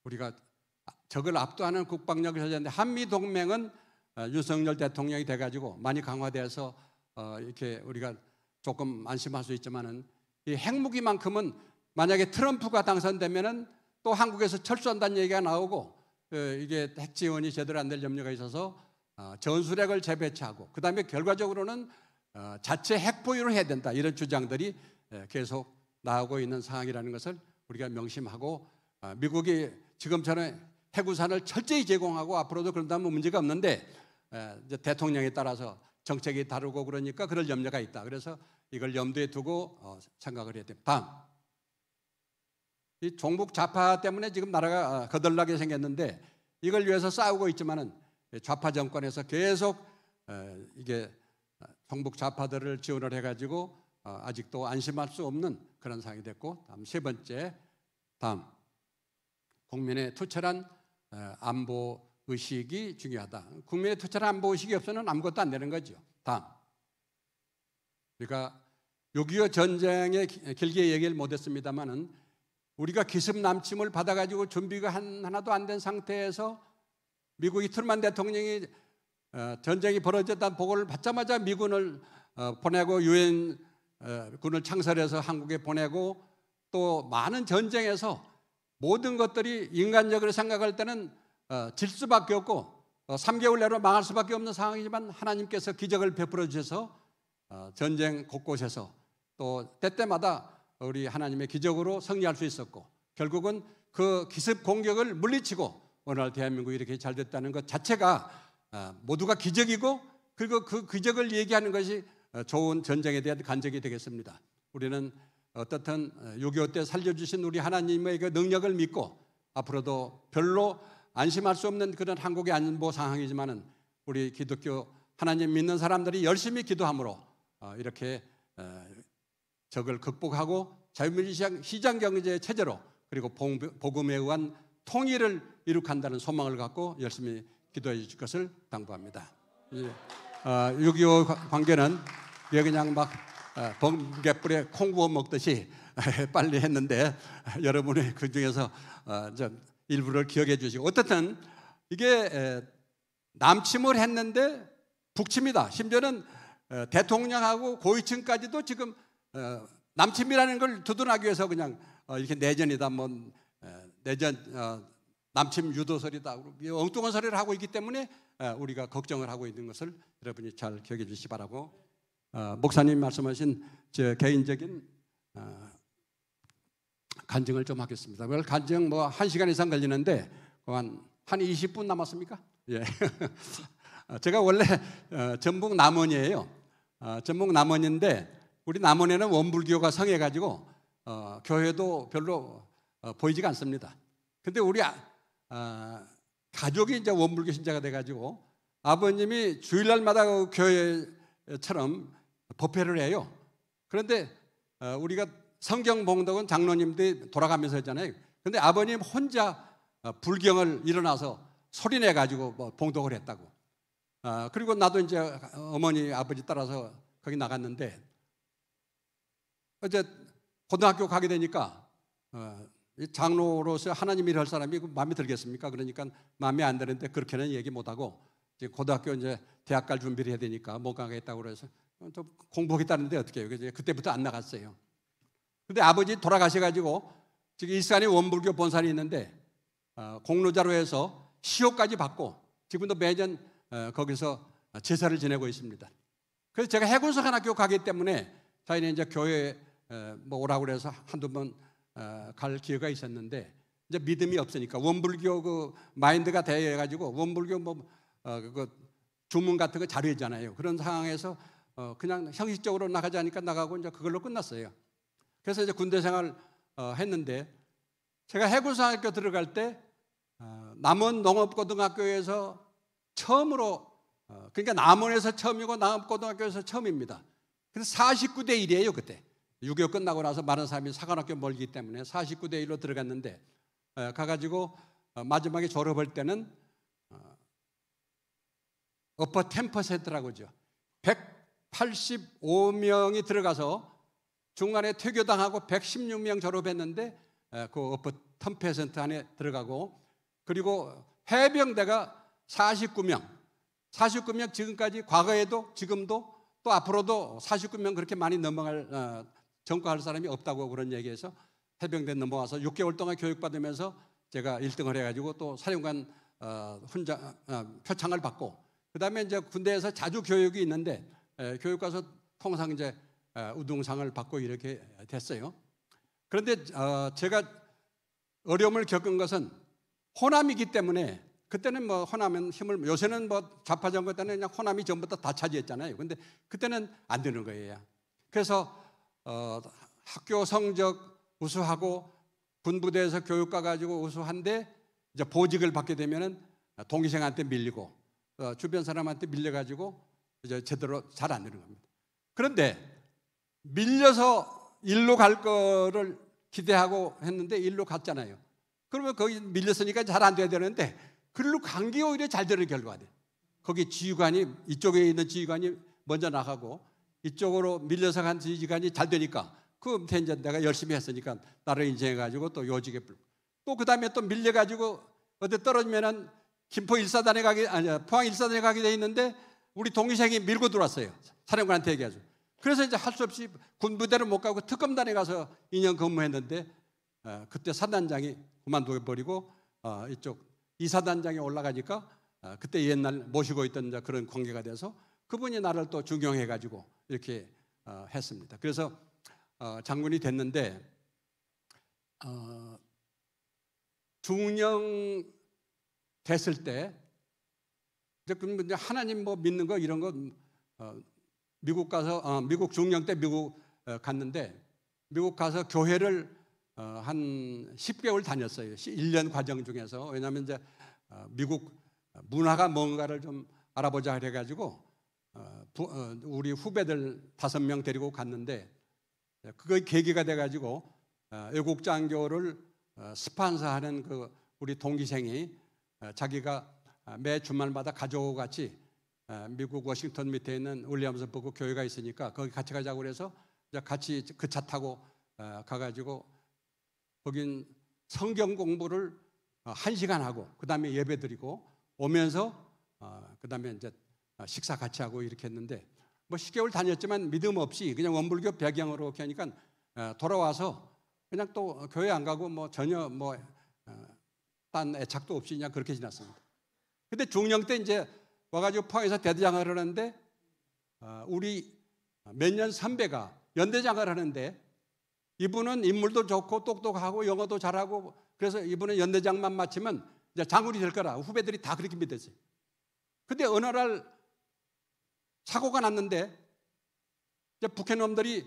우리가 적을 압도하는 국방력을 가졌는데 한미 동맹은 윤석열 대통령이 돼가지고 많이 강화돼서 이렇게 우리가 조금 안심할 수 있지만은 이 핵무기만큼은 만약에 트럼프가 당선되면은 또 한국에서 철수한다는 얘기가 나오고 이게 핵 지원이 제대로 안 될 염려가 있어서 전술핵을 재배치하고 그다음에 결과적으로는 자체 핵 보유를 해야 된다 이런 주장들이 계속 나오고 있는 상황이라는 것을 우리가 명심하고 미국이 지금처럼 핵우산을 철저히 제공하고 앞으로도 그런다면 문제가 없는데 이제 대통령에 따라서 정책이 다르고 그러니까 그럴 염려가 있다. 그래서 이걸 염두에 두고 생각을 해야 됩니다. 다음. 이 종북 좌파 때문에 지금 나라가 거덜나게 생겼는데 이걸 위해서 싸우고 있지만은 좌파 정권에서 계속 이게 종북 좌파들을 지원을 해가지고 아직도 안심할 수 없는 그런 상황이 됐고, 다음 세 번째, 다음 국민의 투철한 안보 의식이 중요하다. 국민의 투철한 안보 의식이 없으면 아무것도 안 되는 거죠. 다음. 우리가 6.25 전쟁에 길게 얘기를 못했습니다만은 우리가 기습 남침을 받아가지고 준비가 하나도 안 된 상태에서 미국이 트루먼 대통령이 전쟁이 벌어졌다는 보고를 받자마자 미군을 보내고 유엔 군을 창설해서 한국에 보내고 또 많은 전쟁에서 모든 것들이 인간적으로 생각할 때는 질 수밖에 없고 3개월 내로 망할 수밖에 없는 상황이지만 하나님께서 기적을 베풀어 주셔서 전쟁 곳곳에서 또 때때마다 우리 하나님의 기적으로 승리할 수 있었고 결국은 그 기습 공격을 물리치고 오늘 대한민국이 이렇게 잘 됐다는 것 자체가 모두가 기적이고 그리고 그 기적을 얘기하는 것이 좋은 전쟁에 대한 간증이 되겠습니다. 우리는 어떻든 6.25 때 살려주신 우리 하나님의 그 능력을 믿고 앞으로도 별로 안심할 수 없는 그런 한국의 안보 상황이지만은 우리 기독교 하나님 믿는 사람들이 열심히 기도함으로 이렇게 적을 극복하고 자유민주시장 시장 경제 체제로 그리고 복음에 의한 통일을 이룩한다는 소망을 갖고 열심히 기도해 주실 것을 당부합니다. 6.25 관계는 그냥 막 번갯불에 콩 구워 먹듯이 빨리 했는데 여러분이 그 중에서 일부를 기억해 주시고 어떻든 이게 남침을 했는데 북침이다. 심지어는 대통령하고 고위층까지도 지금 남침이라는 걸 두둔하기 위해서 그냥 이렇게 내전이다, 뭐 내전 남침 유도설이다, 엉뚱한 소리를 하고 있기 때문에 우리가 걱정을 하고 있는 것을 여러분이 잘 기억해 주시기 바라고 목사님 말씀하신 제 개인적인 간증을 좀 하겠습니다. 그걸 간증 뭐 1시간 이상 걸리는데 한 20분 남았습니까? 예. 제가 원래 전북 남원이에요. 전북 남원인데 우리 남원에는 원불교가 성해가지고 교회도 별로 보이지가 않습니다. 근데 우리 가족이 이제 원불교 신자가 돼가지고 아버님이 주일날마다 그 교회처럼 법회를 해요. 그런데 우리가 성경 봉독은 장로님들이 돌아가면서 했잖아요. 근데 아버님 혼자 불경을 일어나서 소리내 가지고 뭐 봉독을 했다고. 그리고 나도 이제 어머니 아버지 따라서 거기 나갔는데 어제 고등학교 가게 되니까 장로로서 하나님 일할 사람이 마음에 들겠습니까? 그러니까 마음에 안 드는데 그렇게는 얘기 못하고 이제 고등학교 이제 대학 갈 준비를 해야 되니까 못 가겠다고 그래서 또 공부하겠다는데 어떻게 해요? 그래서 그때부터 안 나갔어요. 근데 아버지 돌아가셔가지고 지금 일산에 원불교 본산이 있는데 공로자로 해서 시호까지 받고 지금도 매년 거기서 제사를 지내고 있습니다. 그래서 제가 해군사관학교 가기 때문에 자기는 이제 교회 뭐 오라고 그래서 한두 번 갈 기회가 있었는데 이제 믿음이 없으니까 원불교 그 마인드가 대해가지고 원불교 뭐 그 주문 같은 거 자료잖아요. 그런 상황에서 그냥 형식적으로 나가자니까 나가고 이제 그걸로 끝났어요. 그래서 이제 군대 생활 했는데 제가 해군사학교 들어갈 때 남원 농업고등학교에서 처음으로 그러니까 남원에서 처음이고 남고등학교에서 처음입니다. 그래서 49대 1이에요 그때. 6.25 끝나고 나서 많은 사람이 사관학교 멀기 때문에 49대 1로 들어갔는데 가가지고 마지막에 졸업할 때는 어퍼 10%라고 하죠. 185명이 들어가서 중간에 퇴교당하고 116명 졸업했는데 그 어퍼 10% 안에 들어가고, 그리고 해병대가 49명 지금까지 과거에도 지금도 또 앞으로도 49명 그렇게 많이 넘어갈 전과할 사람이 없다고 그런 얘기해서 해병대 넘어와서 6개월 동안 교육받으면서 제가 1등을 해가지고 또 사령관 표창을 받고, 그 다음에 이제 군대에서 자주 교육이 있는데 교육 가서 통상 이제 우등상을 받고 이렇게 됐어요. 그런데 제가 어려움을 겪은 것은 호남이기 때문에, 그때는 뭐 호남은 힘을, 요새는 뭐 좌파 정부 때는 그냥 호남이 전부 다 차지했잖아요. 근데 그때는 안 되는 거예요. 그래서 학교 성적 우수하고 군부대에서 교육 가가지고 우수한데 이제 보직을 받게 되면은 동기생한테 밀리고 주변 사람한테 밀려가지고 이제 제대로 잘 안 되는 겁니다. 그런데 밀려서 일로 갈 거를 기대하고 했는데 일로 갔잖아요. 그러면 거기 밀렸으니까 잘 안 돼야 되는데 그리로 간 게 오히려 잘 되는 결과가 돼요. 거기 지휘관이, 이쪽에 있는 지휘관이 먼저 나가고 이쪽으로 밀려서 간 지휘관이 잘 되니까 그 밑에 이제 내가 열심히 했으니까 나를 인정해가지고 또 요직에 불고, 또 그 다음에 또 밀려가지고 어디 떨어지면은 김포 일사단에 가게, 아니 포항 일사단에 가게 돼 있는데 우리 동기생이 밀고 들어왔어요. 사령관한테 얘기하죠. 그래서 이제 할 수 없이 군부대를 못 가고 특검단에 가서 2년 근무했는데 그때 사단장이 그만두어 버리고 이쪽 이사단장에 올라가니까 그때 옛날 모시고 있던 그런 관계가 돼서 그분이 나를 또 중용해 가지고 이렇게 했습니다. 그래서 장군이 됐는데 중령 됐을 때 이제 하나님 뭐 믿는 거 이런 거 미국 가서 미국 중령 때 미국 갔는데 미국 가서 교회를 한 10개월 다녔어요. 1년 과정 중에서. 왜냐하면 이제 미국 문화가 뭔가를 좀 알아보자 그래가지고 우리 후배들 5명 데리고 갔는데 그거 계기가 돼가지고 애국장교를 스판서하는 그 우리 동기생이 자기가 매 주말마다 가족과 같이 미국 워싱턴 밑에 있는 윌리엄스버그 교회가 있으니까 거기 같이 가자고 그래서 같이 그 차 타고 가가지고 거긴 성경 공부를 1시간 하고 그 다음에 예배 드리고 오면서 그 다음에 이제 식사 같이 하고 이렇게 했는데 뭐 10개월 다녔지만 믿음 없이 그냥 원불교 배경으로 이렇게 하니까 돌아와서 그냥 또 교회 안 가고 뭐 전혀 뭐 딴 애착도 없이 그냥 그렇게 지났습니다. 근데 중령 때 이제 와가지고 포항에서 대대장을 하는데 우리 몇 년 선배가 연대장을 하는데 이분은 인물도 좋고 똑똑하고 영어도 잘하고 그래서 이분은 연대장만 마치면 이제 장군이 될 거라 후배들이 다 그렇게 믿었어요. 근데 어느 날 사고가 났는데 이제 북한 놈들이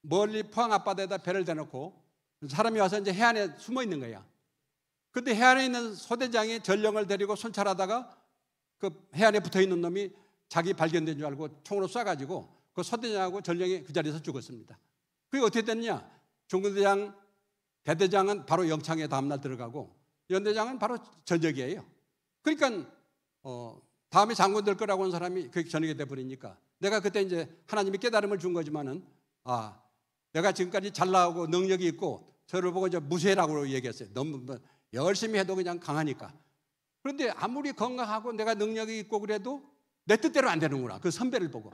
멀리 포항 앞바다에다 배를 대놓고 사람이 와서 이제 해안에 숨어 있는 거야. 근데 해안에 있는 소대장이 전령을 데리고 순찰하다가 그 해안에 붙어 있는 놈이 자기 발견된 줄 알고 총으로 쏴가지고 그 소대장하고 전령이 그 자리에서 죽었습니다. 그게 어떻게 됐냐? 중대장, 대대장은 바로 영창에 다음날 들어가고 연대장은 바로 전역이에요. 그러니까 다음에 장군 될 거라고 한 사람이 그렇게 전역이 돼버리니까 내가 그때 이제 하나님이 깨달음을 준 거지만은 내가 지금까지 잘 나오고 능력이 있고 저를 보고 이제 무쇠라고 얘기했어요. 너무 열심히 해도 그냥 강하니까. 그런데 아무리 건강하고 내가 능력이 있고 그래도 내 뜻대로 안 되는구나. 그 선배를 보고.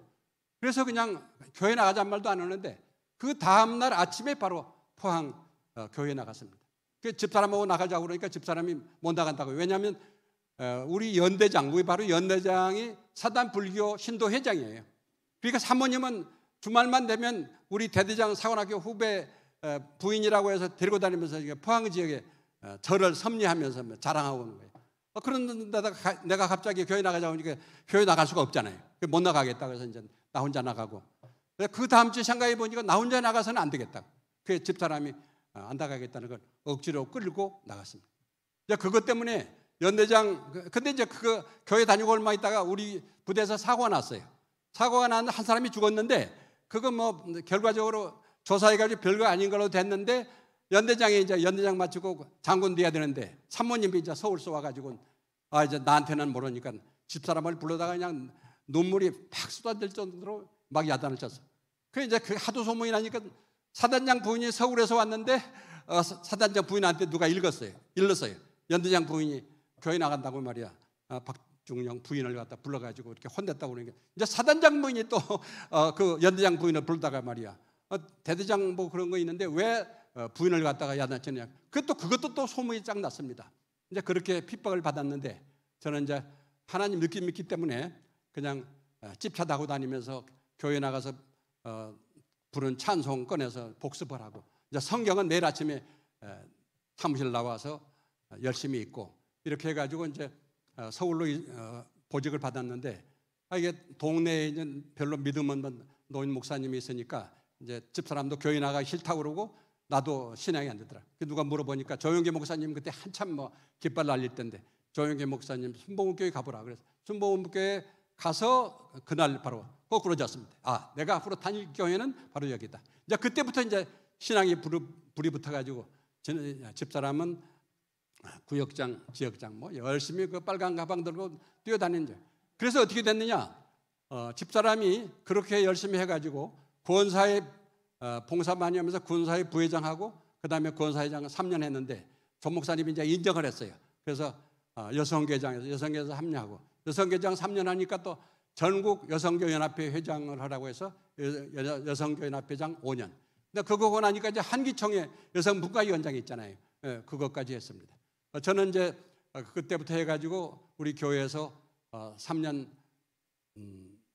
그래서 그냥 교회 나가자는 말도 안 하는데 그 다음날 아침에 바로 포항 교회에 나갔습니다. 그 집사람하고 나가자고 그러니까 집사람이 못 나간다고요. 왜냐하면 우리 연대장, 우리 바로 연대장이 사단 불교 신도 회장이에요. 그러니까 사모님은 주말만 되면 우리 대대장 사관학교 후배 부인이라고 해서 데리고 다니면서 포항 지역에 절을 섭리하면서 자랑하고 오는 거예요. 그런데다가 내가 갑자기 교회 나가자고 하니까 교회 나갈 수가 없잖아요. 못 나가겠다 그래서 이제 나 혼자 나가고 그 다음 주에 생각해 보니까 나 혼자 나가서는 안 되겠다. 그 집사람이 안 나가겠다는 걸 억지로 끌고 나갔습니다. 그것 때문에 연대장 근데 이제 그거 교회 다니고 얼마 있다가 우리 부대에서 사고가 났어요. 사고가 났는데 한 사람이 죽었는데 그거 뭐 결과적으로 조사해가지고 별거 아닌 걸로 됐는데 연대장이 이제 연대장 마치고 장군 돼야 되는데 산모님이 이제 서울서 와가지고 이제 나한테는 모르니까 집사람을 불러다가 그냥 눈물이 팍 쏟아질 정도로 막 야단을 쳤어. 그 이제 그 하도 소문이 나니까 사단장 부인이 서울에서 왔는데 사단장 부인한테 누가 일렀어요. 연대장 부인이 교회 나간다고 말이야. 박중영 부인을 갖다 불러가지고 이렇게 혼냈다고 그러니까 이제 사단장 부인이 또 그 연대장 부인을 부르다가 말이야. 대대장 뭐 그런 거 있는데 왜 부인을 갖다가 야단쳤냐. 그것도 또 소문이 쫙 났습니다. 이제 그렇게 핍박을 받았는데 저는 이제 하나님 느낌 있기 때문에 그냥 찝차다고 다니면서 교회 나가서 부른 찬송 꺼내서 복습을 하고 이제 성경은 매일 아침에 사무실 나와서 열심히 읽고 이렇게 해가지고 이제 서울로 보직을 받았는데 이게 동네에 있는 별로 믿음 없는 노인 목사님이 있으니까 이제 집사람도 교회 나가기 싫다고 그러고 나도 신앙이 안 되더라. 누가 물어보니까 조용기 목사님 그때 한참 뭐 깃발 날릴 때인데 조용기 목사님 순복음교회 가보라 그래서 순복음교회 가서 그날 바로 거꾸로 졌습니다. 내가 앞으로 다닐 교회는 바로 여기다. 이제 그때부터 이제 신앙이 불이 붙어가지고 집사람은 구역장, 지역장 뭐 열심히 그 빨간 가방 들고 뛰어다니는. 그래서 어떻게 됐느냐? 집사람이 그렇게 열심히 해가지고 구원사회 봉사 많이 하면서 구원사회 부회장하고 그다음에 구원사회장 3년 했는데 조 목사님이 이제 인정을 했어요. 그래서 여성계장에서 합류하고 여성계장 3년 하니까 또 전국 여성교연합회 회장을 하라고 해서 여성교연합회장 5년. 근데 그거 하고 나니까 이제 한기총회 여성분과위원장이 있잖아요. 그것까지 했습니다. 저는 이제 그때부터 해가지고 우리 교회에서 3년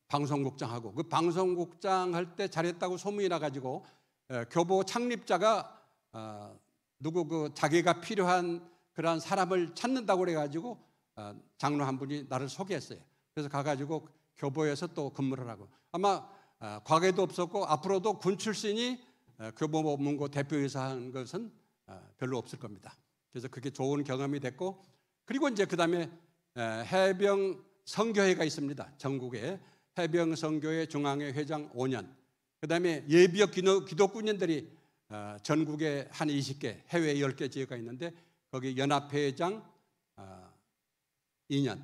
방송국장 하고 그 방송국장 할 때 잘했다고 소문이 나가지고 교보 창립자가 누구 그 자기가 필요한 그러한 사람을 찾는다고 그래가지고 장로 한 분이 나를 소개했어요. 그래서 가가지고 교보에서 또 근무를 하고 아마 과거에도 없었고 앞으로도 군 출신이 교보문고 대표이사 한 것은 별로 없을 겁니다. 그래서 그게 좋은 경험이 됐고 그리고 이제 그 다음에 해병 선교회가 있습니다. 전국에 해병 선교회 중앙회 회장 5년. 그 다음에 예비역 기독군인들이 전국에 한 20개, 해외 10개 지역가 있는데 거기 연합회장 2년.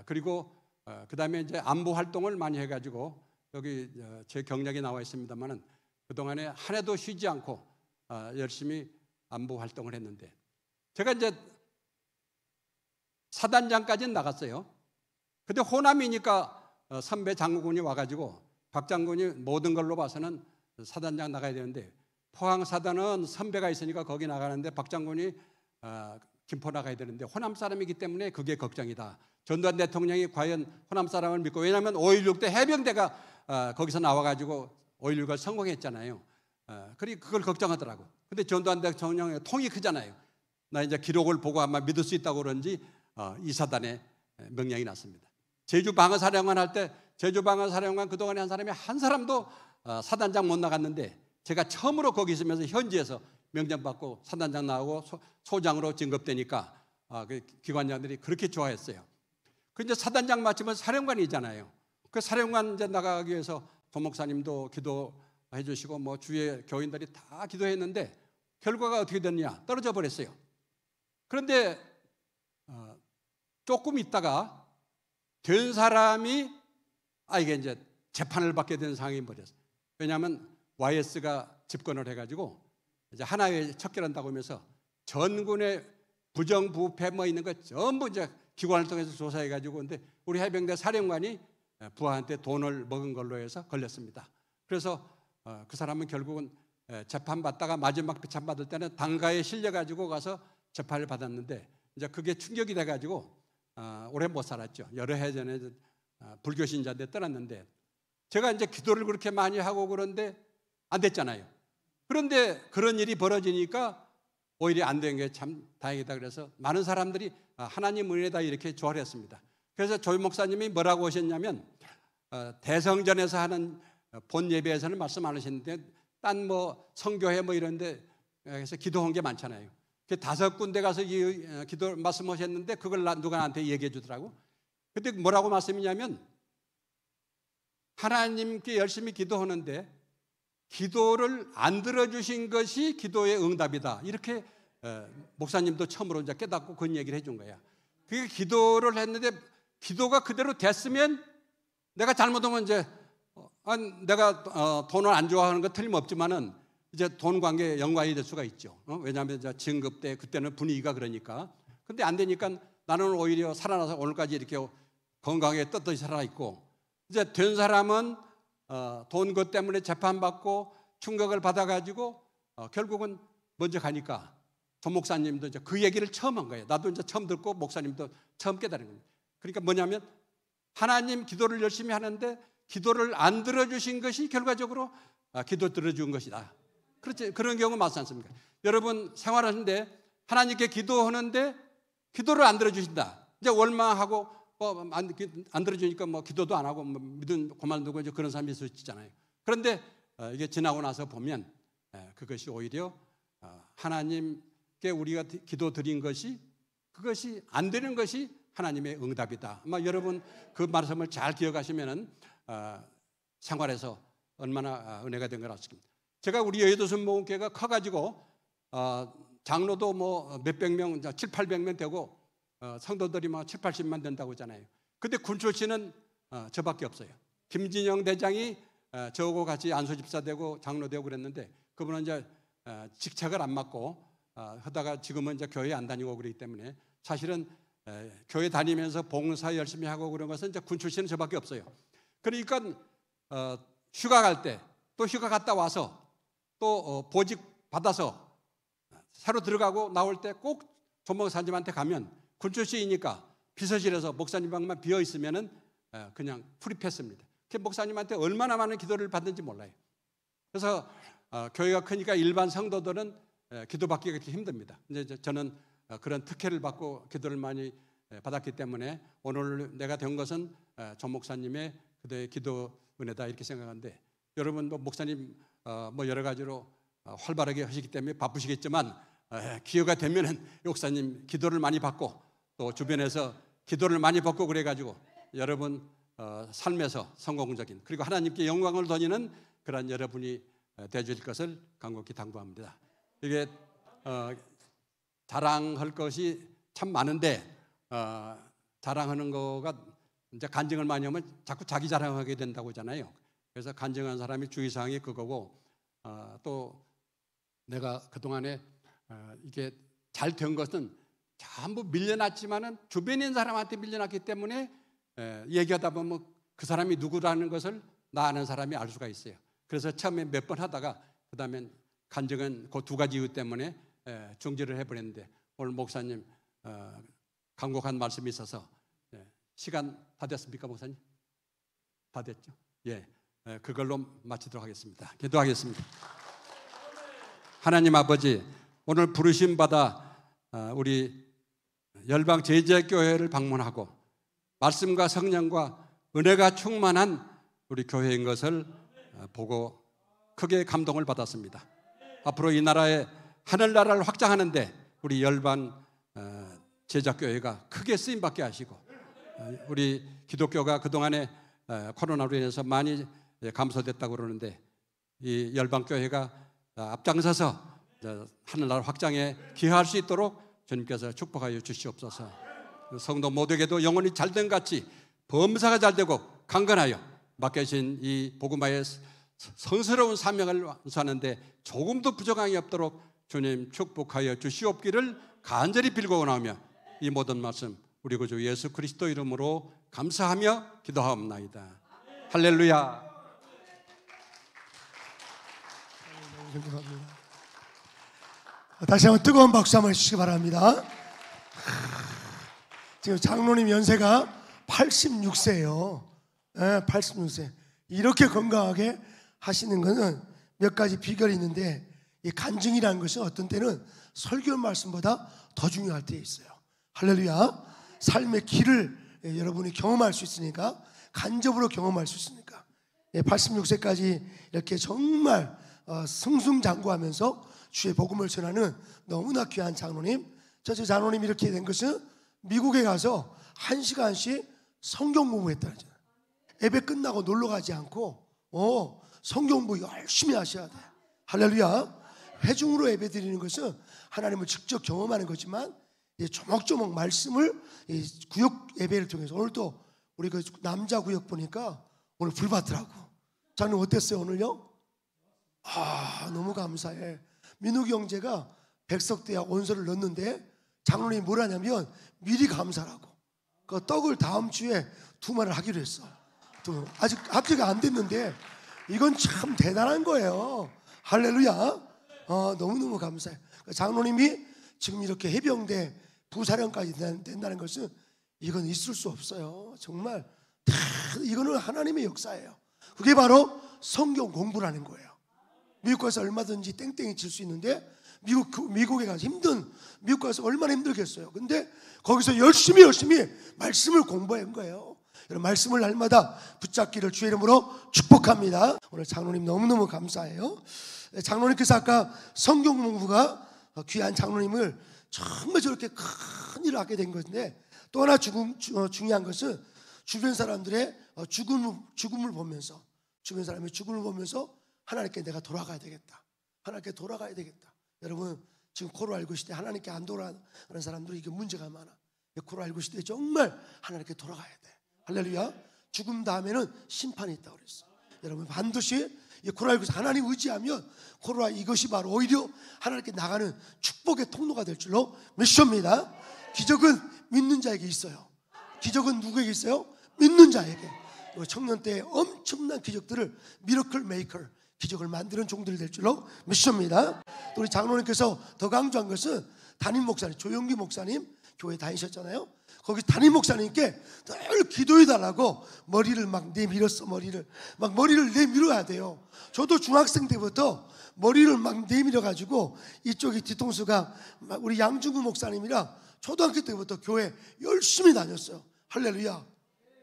그리고 그 다음에 이제 안보 활동을 많이 해가지고 여기 제 경력이 나와 있습니다만은 그동안에 한 해도 쉬지 않고 열심히 안보 활동을 했는데 제가 이제 사단장까지는 나갔어요. 근데 호남이니까 선배 장군이 와가지고 박 장군이 모든 걸로 봐서는 사단장 나가야 되는데 포항 사단은 선배가 있으니까 거기 나가는데 박 장군이 김포 나가야 되는데 호남 사람이기 때문에 그게 걱정이다. 전두환 대통령이 과연 호남 사람을 믿고 왜냐하면 5.16 때 해병대가 거기서 나와가지고 5.16을 성공했잖아요. 그리고 그걸 걱정하더라고. 근데 전두환 대통령의 통이 크잖아요. 나 이제 기록을 보고 아마 믿을 수 있다고 그런지 이 사단에 명령이 났습니다. 제주 방어사령관 할 때 제주 방어사령관 그동안에 한 사람이 한 사람도 사단장 못 나갔는데 제가 처음으로 거기 있으면서 현지에서 명령 받고 사단장 나오고 소장으로 진급되니까 그 기관장들이 그렇게 좋아했어요. 그 이제 사단장 마치면 사령관이잖아요. 그 사령관 이제 나가기 위해서 조 목사님도 기도해 주시고 뭐 주위에 교인들이 다 기도했는데 결과가 어떻게 됐냐? 떨어져 버렸어요. 그런데 조금 있다가 된 사람이 이게 이제 재판을 받게 된 상황이 벌어졌어요. 왜냐하면 YS가 집권을 해가지고 이제 하나회 척결한다고 하면서 전군의 부정부패 뭐 있는 거 전부 이제 기관을 통해서 조사해가지고 근데 우리 해병대 사령관이 부하한테 돈을 먹은 걸로 해서 걸렸습니다. 그래서 그 사람은 결국은 재판 받다가 마지막 재판 받을 때는 당가에 실려가지고 가서 재판을 받았는데 이제 그게 충격이 돼가지고 오래 못 살았죠. 여러 해 전에 불교 신자인데 떠났는데 제가 이제 기도를 그렇게 많이 하고 그런데 안 됐잖아요. 그런데 그런 일이 벌어지니까 오히려 안 된 게 참 다행이다. 그래서 많은 사람들이 하나님 은혜다 이렇게 조언했습니다. 그래서 조 목사님이 뭐라고 하셨냐면 대성전에서 하는 본 예배에서는 말씀 안 하셨는데 딴 뭐 성교회 뭐 이런 데에서 기도한 게 많잖아요. 그 5군데 가서 이 기도 말씀하셨는데 그걸 누가 나한테 얘기해 주더라고. 근데 뭐라고 말씀이냐면 하나님께 열심히 기도하는데 기도를 안 들어주신 것이 기도의 응답이다. 이렇게 목사님도 처음으로 이제 깨닫고 그런 얘기를 해준 거야. 그게 기도를 했는데 기도가 그대로 됐으면 내가 잘못하면 이제 내가 돈을 안 좋아하는 거 틀림없지만은 이제 돈 관계에 연관이 될 수가 있죠. 왜냐하면 이제 진급 때 그때는 분위기가 그러니까. 근데 안 되니까 나는 오히려 살아나서 오늘까지 이렇게 건강하게 떳떳이 살아 있고 이제 된 사람은 돈 것 때문에 재판받고 충격을 받아가지고 결국은 먼저 가니까 조 목사님도 이제 그 얘기를 처음 한 거예요. 나도 이제 처음 듣고 목사님도 처음 깨달은 겁니다. 그러니까 뭐냐면 하나님 기도를 열심히 하는데 기도를 안 들어주신 것이 결과적으로 기도 들어준 것이다. 그렇지, 그런 경우 많지 않습니까? 여러분 생활하는데 하나님께 기도하는데 기도를 안 들어주신다. 이제 원망하고 안 들어주니까 뭐 기도도 안 하고 뭐 믿음 그만두고 이제 그런 사람이 있을 수 있잖아요. 그런데 이게 지나고 나서 보면 그것이 오히려 하나님께 우리가 기도 드린 것이 그것이 안 되는 것이 하나님의 응답이다. 아마 여러분 그 말씀을 잘 기억하시면은 생활에서 얼마나 은혜가 된 걸 알 수 있습니다. 제가 우리 여의도 순복음교회가 커가지고 장로도 뭐 몇백 명, 7, 800명 되고 성도들이 뭐 7, 80만 된다고 하잖아요. 근데 군 출신은 저밖에 없어요. 김진영 대장이 저하고 같이 안수집사 되고 장로 되고 그랬는데 그분은 이제 직책을 안 맡고 하다가 지금은 이제 교회 안 다니고 그러기 때문에 사실은 교회 다니면서 봉사 열심히 하고 그런 것은 이제 군 출신은 저밖에 없어요. 그러니까 휴가 갈 때 또 휴가 갔다 와서 또 보직 받아서 새로 들어가고 나올 때 꼭 조목사님한테 가면 군 출신이니까 비서실에서 목사님 방만 비어 있으면은 그냥 프리패스입니다. 그 목사님한테 얼마나 많은 기도를 받는지 몰라요. 그래서 교회가 크니까 일반 성도들은 기도받기가 그렇게 힘듭니다. 이제 저는 그런 특혜를 받고 기도를 많이 받았기 때문에 오늘 내가 된 것은 조 목사님의 그대의 기도 은혜다 이렇게 생각하는데 여러분도 목사님 뭐 여러 가지로 활발하게 하시기 때문에 바쁘시겠지만 기회가 되면은 목사님 기도를 많이 받고 또 주변에서 기도를 많이 받고 그래가지고 여러분 삶에서 성공적인 그리고 하나님께 영광을 돌리는 그런 여러분이 되어질 것을 간곡히 당부합니다. 이게 자랑할 것이 참 많은데 자랑하는 거가 이제 간증을 많이 하면 자꾸 자기 자랑하게 된다고 하잖아요. 그래서 간증한 사람이 주의사항이 그거고 또 내가 그동안에 이게 잘 된 것은 전부 밀려났지만은 주변에 있는 사람한테 밀려났기 때문에 얘기하다 보면 그 사람이 누구라는 것을 나 아는 사람이 알 수가 있어요. 그래서 처음에 몇 번 하다가 그 다음엔 간증은 그 두 가지 이유 때문에 중지를 해버렸는데 오늘 목사님 간곡한 말씀이 있어서 시간 다 됐습니까 목사님? 다 됐죠? 예, 그걸로 마치도록 하겠습니다. 기도하겠습니다. 하나님 아버지 오늘 부르심 받아 우리 열방 제자교회를 방문하고 말씀과 성령과 은혜가 충만한 우리 교회인 것을 보고 크게 감동을 받았습니다. 앞으로 이 나라의 하늘나라를 확장하는데 우리 열방 제자교회가 크게 쓰임받게 하시고 우리 기독교가 그동안에 코로나로 인해서 많이 감소됐다고 그러는데 이 열방교회가 앞장서서 하늘나라 확장에 기여할 수 있도록 주님께서 축복하여 주시옵소서. 성도 모두에게도 영혼이 잘된 같이 범사가 잘되고 강건하여 맡겨진 이 복음화의 성스러운 사명을 완수하는데 조금도 부족함이 없도록 주님 축복하여 주시옵기를 간절히 빌고 원하며 이 모든 말씀 우리 구주 예수 그리스도 이름으로 감사하며 기도하옵나이다. 할렐루야. 다시 한번 뜨거운 박수 한번 해주시기 바랍니다. 지금 장로님 연세가 86세예요. 86세. 이렇게 건강하게 하시는 것은 몇 가지 비결이 있는데 이 간증이라는 것은 어떤 때는 설교 말씀보다 더 중요할 때 있어요. 할렐루야. 삶의 길을 여러분이 경험할 수 있으니까 간접으로 경험할 수 있으니까 86세까지 이렇게 정말 승승장구하면서 주의 복음을 전하는 너무나 귀한 장로님. 저 장로님이 이렇게 된 것은 미국에 가서 1시간씩 성경 공부했다는 거예요. 예배 끝나고 놀러 가지 않고 성경 공부 열심히 하셔야 돼요. 할렐루야. 회중으로 예배 드리는 것은 하나님을 직접 경험하는 거지만 조목조목 말씀을 구역 예배를 통해서, 오늘 또 우리 그 남자 구역 보니까 오늘 불 받더라고. 장로님 어땠어요 오늘요? 너무 감사해. 민욱이 형제가 백석대학 원서를 넣었는데 장로님이 뭐라냐면 미리 감사라고. 그 떡을 다음 주에 2마리를 하기로 했어. 또 아직 합격이 안 됐는데 이건 참 대단한 거예요. 할렐루야. 너무너무 감사해. 장로님이 지금 이렇게 해병대 부사령까지 된다는 것은 이건 있을 수 없어요. 정말 이거는 하나님의 역사예요. 그게 바로 성경 공부라는 거예요. 미국 가서 얼마든지 땡땡이 칠 수 있는데 미국에 가서 미국 가서 얼마나 힘들겠어요. 근데 거기서 열심히 말씀을 공부한 거예요. 여러분, 말씀을 날마다 붙잡기를 주의 이름으로 축복합니다. 오늘 장로님 너무너무 감사해요. 장로님께서 아까 성경 공부가 귀한 장로님을 정말 저렇게 큰 일을 하게 된 것인데, 또 하나 중요한 것은 주변 사람들의 죽음을 보면서, 주변 사람의 죽음을 보면서 하나님께 내가 돌아가야 되겠다. 하나님께 돌아가야 되겠다. 여러분, 지금 코로나19 시대 하나님께 안 돌아가는 사람들이 이게 문제가 많아. 코로나19 시대에 정말 하나님께 돌아가야 돼. 할렐루야. 죽음 다음에는 심판이 있다고 그랬어. 여러분, 반드시 이 코로나19에서 하나님 의지하면 코로나 이것이 바로 오히려 하나님께 나가는 축복의 통로가 될 줄로 믿습니다. 기적은 믿는 자에게 있어요. 기적은 누구에게 있어요? 믿는 자에게. 청년 때 엄청난 기적들을 미러클 메이커, 기적을 만드는 종들이 될 줄로 믿습니다. 또 우리 장로님께서 더 강조한 것은 담임 목사님, 조영기 목사님 교회 다니셨잖아요. 거기 담임 목사님께 늘 기도해 달라고 머리를 막 내밀었어. 머리를 내밀어야 돼요. 저도 중학생 때부터 머리를 막 내밀어 가지고 이쪽이 뒤통수가 우리 양중구 목사님이랑 초등학교 때부터 교회 열심히 다녔어요. 할렐루야.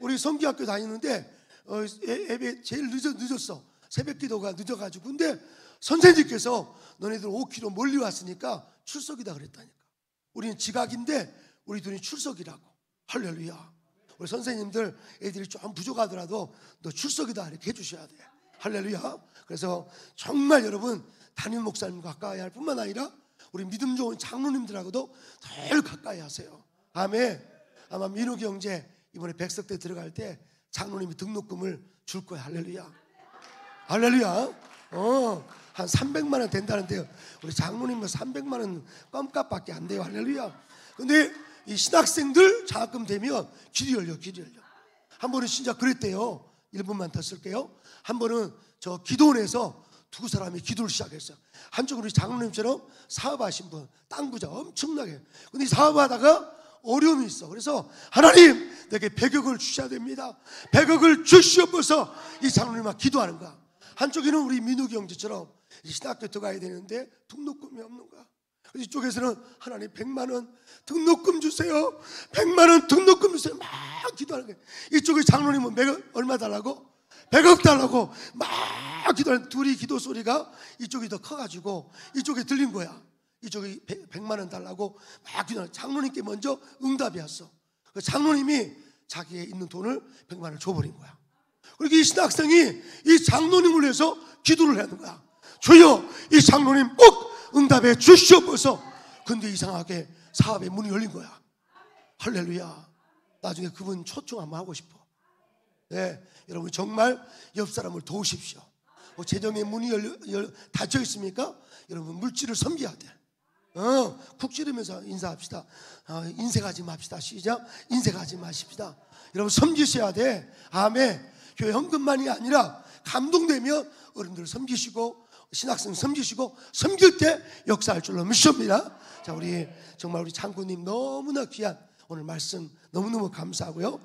우리 성기학교 다니는데 예배 제일 늦었어. 새벽 기도가 늦어가지고. 근데 선생님께서 너네들 5km 멀리 왔으니까 출석이다 그랬다니까. 우리는 지각인데 우리 둘이 출석이라고. 할렐루야. 우리 선생님들 애들이 좀 부족하더라도 너 출석이다 이렇게 해주셔야 돼. 할렐루야. 그래서 정말 여러분, 담임 목사님과 가까이 할 뿐만 아니라 우리 믿음 좋은 장로님들하고도 덜 가까이 하세요. 아멘. 아마 민욱이 형제 이번에 백석대 들어갈 때 장로님이 등록금을 줄 거야. 할렐루야. 할렐루야. 한 300만 원 된다는데요. 우리 장로님은 300만 원 껌값밖에 안 돼요. 할렐루야. 근데 이 신학생들 장학금 되면 길이 열려. 한 번은 진짜 그랬대요. 1분만 더 쓸게요. 한 번은 저 기도원에서 두 사람이 기도를 시작했어요. 한쪽은 우리 장로님처럼 사업하신 분, 땅 부자 엄청나게. 근데 사업하다가 어려움이 있어. 그래서 하나님, 내게 100억을 주셔야 됩니다. 100억을 주시옵소서. 이 장로님과 기도하는 거야. 한쪽에는 우리 민욱이 형제처럼 신학교 들어가야 되는데 등록금이 없는 거야. 그래서 이쪽에서는 하나님 100만 원 등록금 주세요. 100만 원 등록금 주세요. 막 기도하는 거야. 이쪽에 장로님은 얼마 달라고? 100억 달라고 막 기도하는. 둘이 기도 소리가 이쪽이 더 커가지고 이쪽에 들린 거야. 이쪽이 100만 원 달라고 막 기도하는. 장로님께 먼저 응답이 왔어. 장로님이 자기의 있는 돈을 100만 원을 줘버린 거야. 그리고 이 신학생이 이 장로님을 위해서 기도를 하는 거야. 주여, 이 장로님 꼭 응답해 주시옵소서. 근데 이상하게 사업의 문이 열린 거야. 할렐루야. 나중에 그분 초청 한번 하고 싶어. 네, 여러분 정말 옆 사람을 도우십시오. 재정의 문이 닫혀 있습니까? 여러분 물질을 섬겨야 돼. 쿡 찌르면서 인사합시다. 인색하지 맙시다. 시작. 인색하지 마십시다. 여러분 섬기셔야 돼. 아멘. 교회 헌금만이 아니라 감동되면 어른들 섬기시고 신학생 섬기시고 섬길 때 역사할 줄로 믿습니다. 자, 우리 정말 우리 장군님 너무나 귀한 오늘 말씀 너무너무 감사하고요.